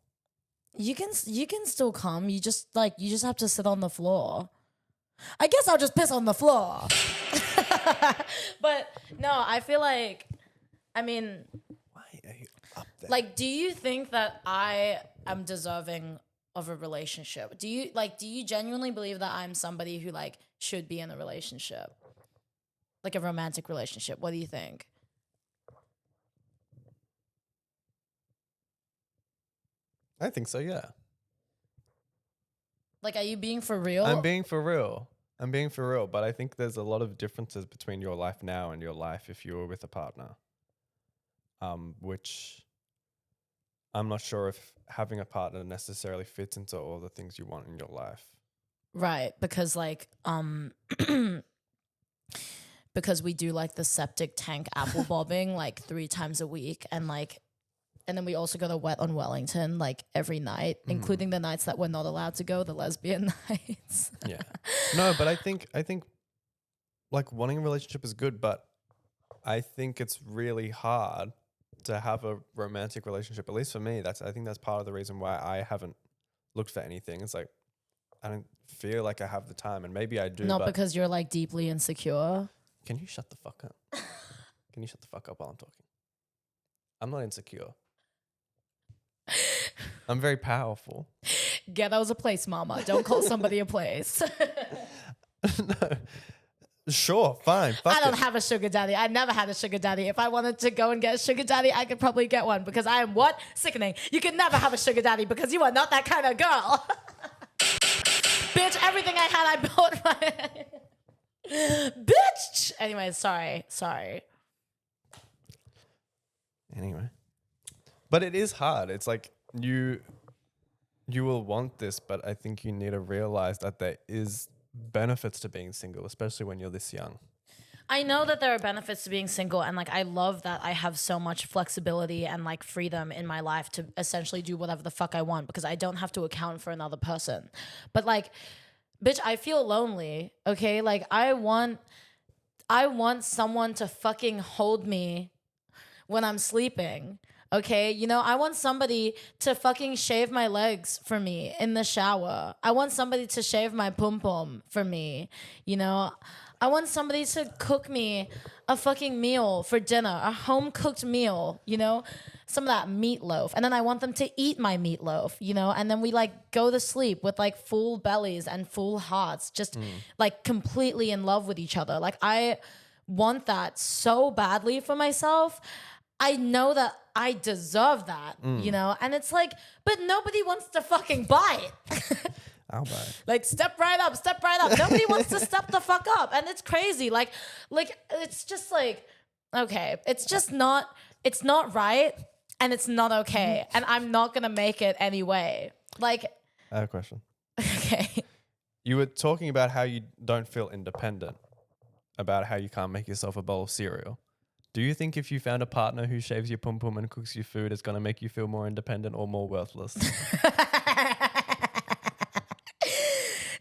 You can still come. You just have to sit on the floor. I guess I'll just piss on the floor. But no, I feel like, I mean, Why are you up there? like, do you think that I am deserving of a relationship? Do you genuinely believe that I'm somebody who like should be in a relationship? Like a romantic relationship? What do you think? I think so, yeah. Like, are you being for real? I'm being for real. But I think there's a lot of differences between your life now and your life if you were with a partner. Which I'm not sure if having a partner necessarily fits into all the things you want in your life. Right, because like because we do like the septic tank apple bobbing like 3 times a week, and then we also go to Wet on Wellington like every night, including the nights that we're not allowed to go, the lesbian nights. Yeah. No, but I think like wanting a relationship is good, but I think it's really hard to have a romantic relationship. At least for me, I think that's part of the reason why I haven't looked for anything. It's like I don't feel like I have the time, and maybe I do. Not because you're like deeply insecure. Can you shut the fuck up? Can you shut the fuck up while I'm talking? I'm not insecure. I'm very powerful. Ghetto's a place, mama. Don't call somebody a place. No. Sure, fine. Fuck I don't it. have a sugar daddy. I never had a sugar daddy. If I wanted to go and get a sugar daddy, I could probably get one because I am what? Sickening. You can never have a sugar daddy because you are not that kind of girl. Bitch, everything I had, I bought my... Bitch! Anyway, sorry. Anyway. But it is hard. It's like you will want this, but I think you need to realize that there is benefits to being single, especially when you're this young. I know that there are benefits to being single, and like I love that I have so much flexibility and like freedom in my life to essentially do whatever the fuck I want because I don't have to account for another person. But like, bitch, I feel lonely, okay? Like I want someone to fucking hold me when I'm sleeping. Okay, you know, I want somebody to fucking shave my legs for me in the shower. I want somebody to shave my pum pum for me, you know. I want somebody to cook me a fucking meal for dinner, a home cooked meal, you know, some of that meatloaf. And then I want them to eat my meatloaf, you know, and then we like go to sleep with like full bellies and full hearts, just like completely in love with each other. Like I want that so badly for myself. I know that I deserve that, you know? And it's like, but nobody wants to fucking buy it. I'll buy it. Like, step right up. Nobody wants to step the fuck up. And it's crazy. Like, it's just like, okay, it's not right. And it's not okay. And I'm not going to make it anyway. Like, I have a question. Okay. You were talking about how you don't feel independent, about how you can't make yourself a bowl of cereal. Do you think if you found a partner who shaves your pum pum and cooks your food, it's going to make you feel more independent or more worthless?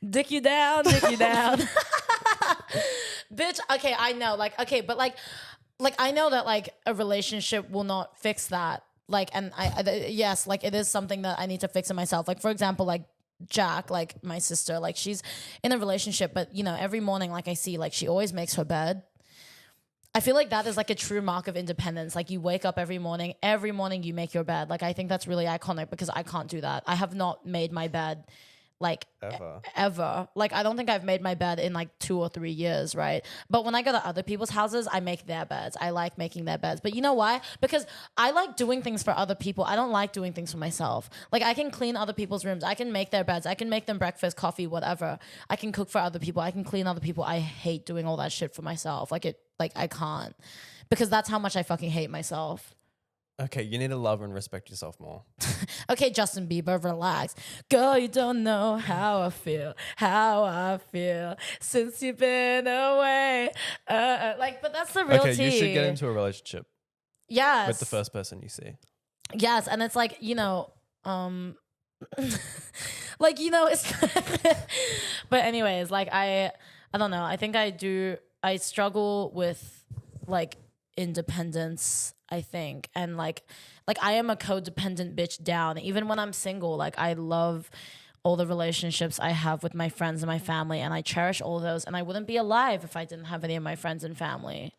Dick you down, dick you down. Bitch, okay, I know. Like, okay, but like I know that like a relationship will not fix that. Like, and yes, like it is something that I need to fix in myself. Like, for example, like Jack, like my sister, like she's in a relationship, but you know, every morning, like I see, like she always makes her bed. I feel like that is like a true mark of independence. Like you wake up every morning you make your bed. Like I think that's really iconic because I can't do that. I have not made my bed like ever. Like I don't think I've made my bed in like 2 or 3 years, right? But when I go to other people's houses, I make their beds. I like making their beds. But you know why? Because I like doing things for other people. I don't like doing things for myself. Like I can clean other people's rooms. I can make their beds. I can make them breakfast, coffee, whatever. I can cook for other people. I can clean other people. I hate doing all that shit for myself. Like I can't. Because that's how much I fucking hate myself. Okay, you need to love and respect yourself more. Okay, Justin Bieber, relax. Girl, you don't know how I feel since you've been away. Like, but that's the real Okay, tea. you should get into a relationship Yes. with the first person you see. Yes, and it's like, you know, like, you know, it's but anyways, like I don't know. I think I struggle with like independence, I think. And like I am a codependent bitch down. Even when I'm single, like I love all the relationships I have with my friends and my family, and I cherish all of those. And I wouldn't be alive if I didn't have any of my friends and family.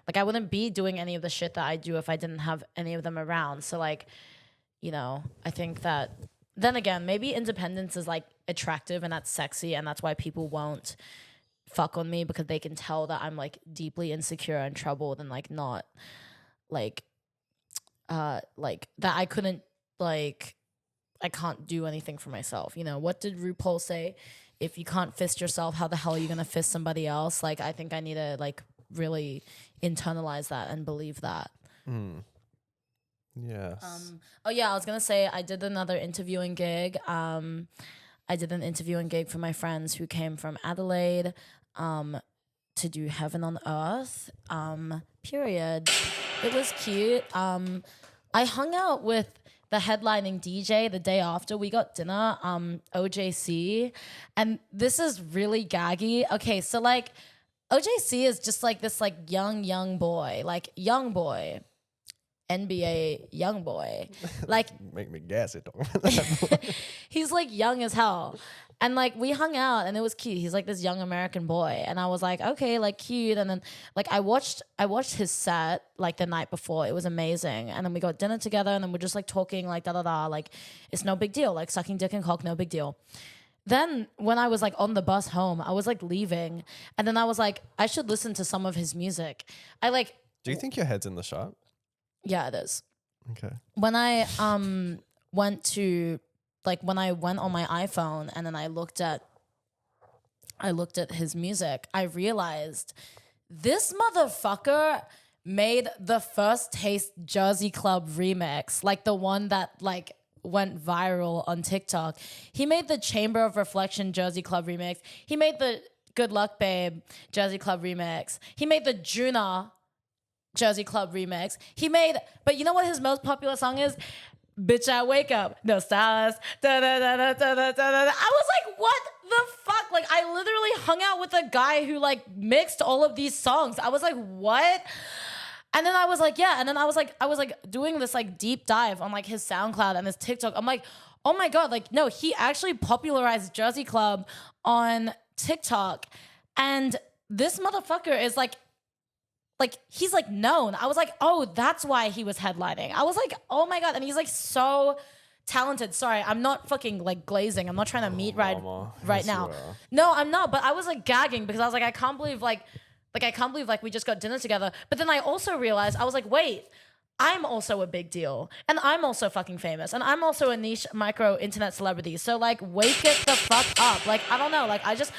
Like I wouldn't be doing any of the shit that I do if I didn't have any of them around. So like, you know, I think that then again, maybe independence is like attractive and that's sexy, and that's why people won't fuck on me, because they can tell that I'm like deeply insecure and troubled and like not like that I couldn't like I can't do anything for myself. You know, what did RuPaul say? If you can't fist yourself, how the hell are you gonna fist somebody else? Like I think I need to like really internalize that and believe that. Yes. Oh yeah, I was gonna say I did another interviewing gig. I did an interviewing gig for my friends who came from Adelaide to do Heaven on Earth. Period. It was cute. I hung out with the headlining DJ the day after. We got dinner, OJC. And this is really gaggy. Okay, so like OJC is just like this like young boy. Like young boy. NBA young boy. Like Make me gas it. he's like young as hell. And like we hung out and it was cute. He's like this young American boy. And I was like, okay, like cute. And then like I watched his set like the night before. It was amazing. And then we got dinner together and then we're just like talking like da. Like it's no big deal. Like sucking dick and cock, no big deal. Then when I was like on the bus home, I was like leaving. And then I was like, I should listen to some of his music. Do you think your head's in the shot? Yeah, it is. Okay. When I went on my iPhone and then I looked at his music, I realized this motherfucker made the First Taste Jersey Club remix, like the one that like went viral on TikTok. He made the Chamber of Reflection Jersey Club remix. He made the Good Luck Babe Jersey Club remix. He made the Juna Jersey Club remix. But you know what his most popular song is? Bitch, I wake up, no stars. Da, da, da, da, da, da, da, da. I was like, what the fuck? Like, I literally hung out with a guy who like mixed all of these songs. I was like, what? And then I was like, yeah. And then I was like doing this like deep dive on like his SoundCloud and his TikTok. I'm like, oh my God, like, no, he actually popularized Jersey Club on TikTok. And this motherfucker is like he's like known. I was like, oh, that's why he was headlining. I was like, oh my God. And he's like so talented. Sorry, I'm not fucking like glazing. I'm not trying to meet right Yes, now. you are. No, I'm not. But I was like gagging because I was like, I can't believe we just got dinner together. But then I also realized, I was like, wait, I'm also a big deal. And I'm also fucking famous. And I'm also a niche micro internet celebrity. So like, wake it the fuck up. Like, I don't know. Like, I just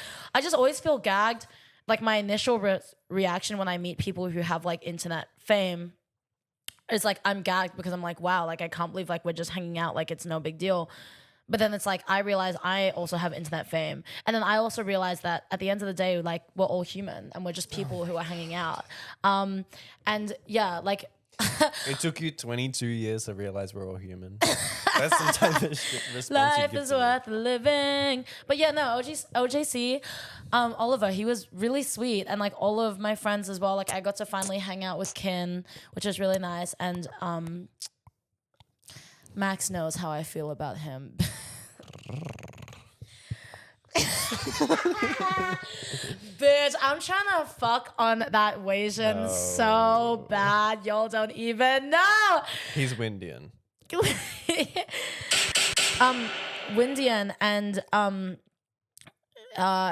always feel gagged. Like my initial reaction when I meet people who have like internet fame is like I'm gagged because I'm like, wow, like I can't believe like we're just hanging out, like it's no big deal. But then it's like I realize I also have internet fame, and then I also realize that at the end of the day, like we're all human and we're just people who are hanging out. And yeah, like It took you 22 years to realize we're all human. That's the type of response you life give is to me. worth living. But yeah, no, OJC, Oliver, he was really sweet, and like all of my friends as well. Like I got to finally hang out with Kin, which was really nice, and Max knows how I feel about him. Bitch, I'm trying to fuck on that Wasian so bad. Y'all don't even know. He's Windian. Windian and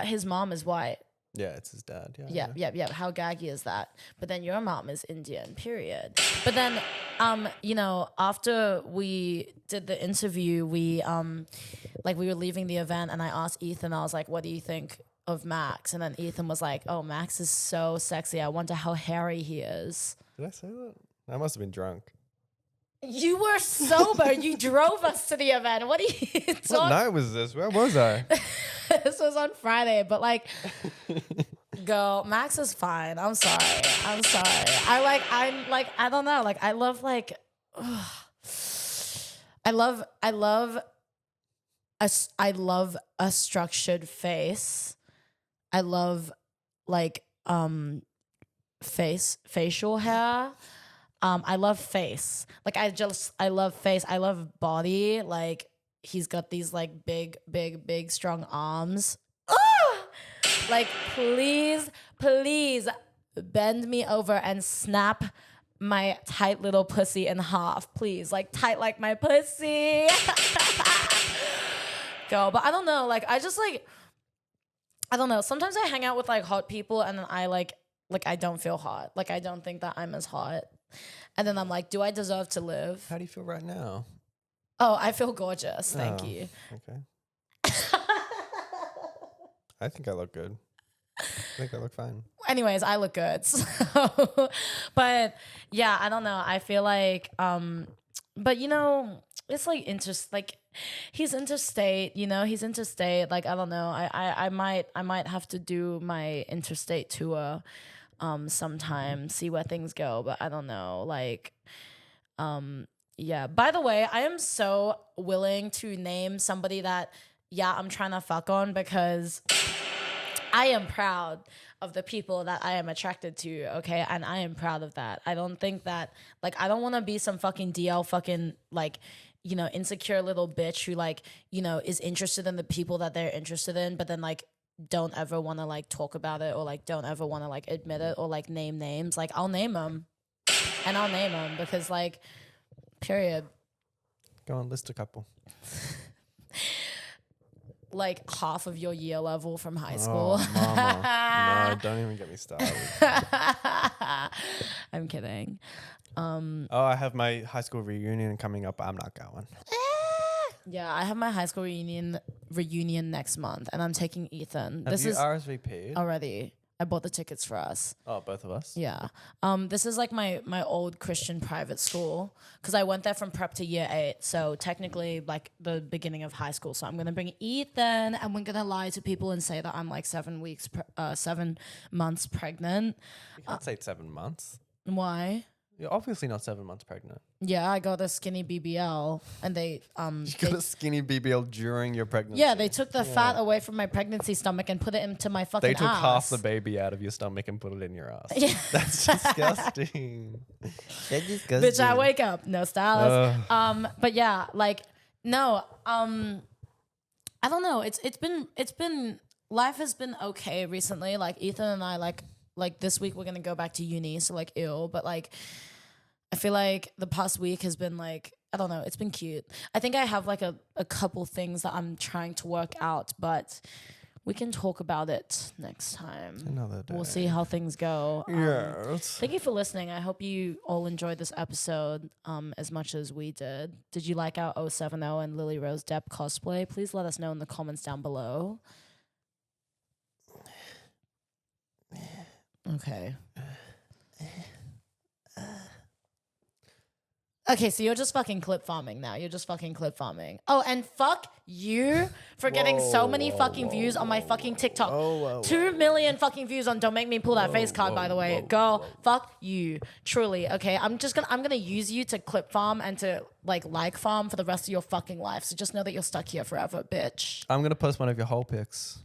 his mom is white. Yeah, it's his dad. Yeah. Yeah. How gaggy is that? But then your mom is Indian, period. But then, you know, after we did the interview, we were leaving the event, and I asked Ethan, I was like, "What do you think of Max?" And then Ethan was like, "Oh, Max is so sexy. I wonder how hairy he is." Did I say that? I must have been drunk. You were sober. You drove us to the event. What are you What talking? night was this? Where was I? This was on Friday, but like, girl, Max is fine. I'm sorry. I don't know. Like, I love a structured face. I love like facial hair. I love face. Like I love face. I love body. Like he's got these like big strong arms. Ah! Like please bend me over and snap my tight little pussy in half, please. Like tight like my pussy. Go. But I don't know. Like I don't know. Sometimes I hang out with like hot people and then I like I don't feel hot. Like I don't think that I'm as hot. And then I'm like, do I deserve to live? How do you feel right now? Oh, I feel gorgeous. Thank Oh, you. Okay. I think I look good. I think I look fine. Anyways, I look good. So, but yeah, I don't know. I feel like, but you know, it's like he's interstate, you know, he's interstate. Like, I don't know. I might have to do my interstate tour sometime, see where things go, but I don't know. Like, yeah. By the way, I am so willing to name somebody that, yeah, I'm trying to fuck on because I am proud of the people that I am attracted to, okay? And I am proud of that. I don't think that, like, I don't want to be some fucking DL fucking, like, you know, insecure little bitch who, like, you know, is interested in the people that they're interested in, but then, like, don't ever want to, like, talk about it or, like, don't ever want to, like, admit it or, like, name names. Like, I'll name them. And I'll name them because, like, period. Go on, list a couple. Like half of your year level from high school. Oh, mama. No, don't even get me started. I'm kidding. Oh, I have my high school reunion coming up. I'm not going. Yeah, I have my high school reunion next month, and I'm taking Ethan. Have you RSVP'd? Already. I bought the tickets for us. Oh, both of us? Yeah. This is like my old Christian private school because I went there from prep to year 8. So technically like the beginning of high school. So I'm going to bring Ethan and we're going to lie to people and say that I'm like 7 months pregnant. You can't say 7 months. Why? You're obviously not 7 months pregnant. Yeah, I got a skinny BBL and they You got a skinny BBL during your pregnancy. yeah, they took the fat away from my pregnancy stomach and put it into my fucking They took ass. half the baby out of your stomach and put it in your ass. Yeah. That's disgusting. That's disgusting. Bitch, I wake up, no stylist. But yeah, like no, I don't know. It's been life has been okay recently. Like Ethan and I like this week we're gonna go back to uni, so like ill, but like I feel like the past week has been like, I don't know, it's been cute. I think I have like a couple things that I'm trying to work out, but we can talk about it next time. Another day. We'll see how things go. Yes. Thank you for listening. I hope you all enjoyed this episode as much as we did. Did you like our 070 and Lily Rose Depp cosplay? Please let us know in the comments down below. Okay. Okay, so you're just fucking clip farming now. You're just fucking clip farming. Oh, and fuck you for getting so many fucking views on my fucking TikTok. 2 million fucking views on Don't Make Me Pull That Face card, by the way. Girl, fuck you. Truly, okay? I'm gonna use you to clip farm and to like farm for the rest of your fucking life. So just know that you're stuck here forever, bitch. I'm gonna post one of your whole pics.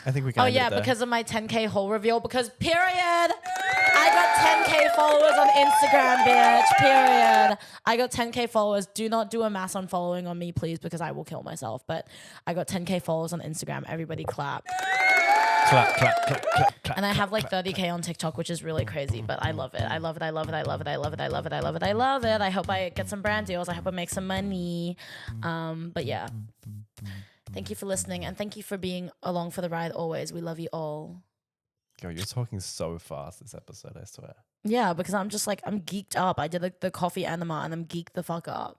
I think we can. Oh end it yeah, there. because of my 10K haul reveal. Because period, I got 10K followers on Instagram, bitch. Period. I got 10K followers. Do not do a mass unfollowing on me, please, because I will kill myself. But I got 10K followers on Instagram. Everybody clap. Clap, clap, clap, clap, clap. And I have like 30K on TikTok, which is really crazy. But I love it. I love it. I love it. I love it. I love it. I love it. I love it. I love it. I hope I get some brand deals. I hope I make some money. But yeah. Thank you for listening, and thank you for being along for the ride always. We love you all. Yo, you're talking so fast this episode, I swear. Yeah, because I'm just like, I'm geeked up. I did like the coffee enema and I'm geeked the fuck up.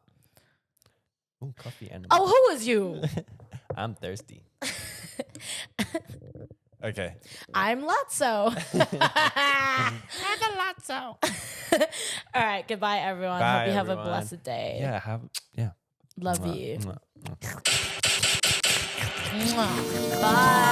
Ooh, coffee enema. Oh, who is you? I'm thirsty. Okay. I'm Lotso. I'm a Lotso. All right, goodbye, everyone. Bye, Hope you have everyone. a blessed day. Yeah. Love Mwah, you. mwah, mwah. Mwah. Bye.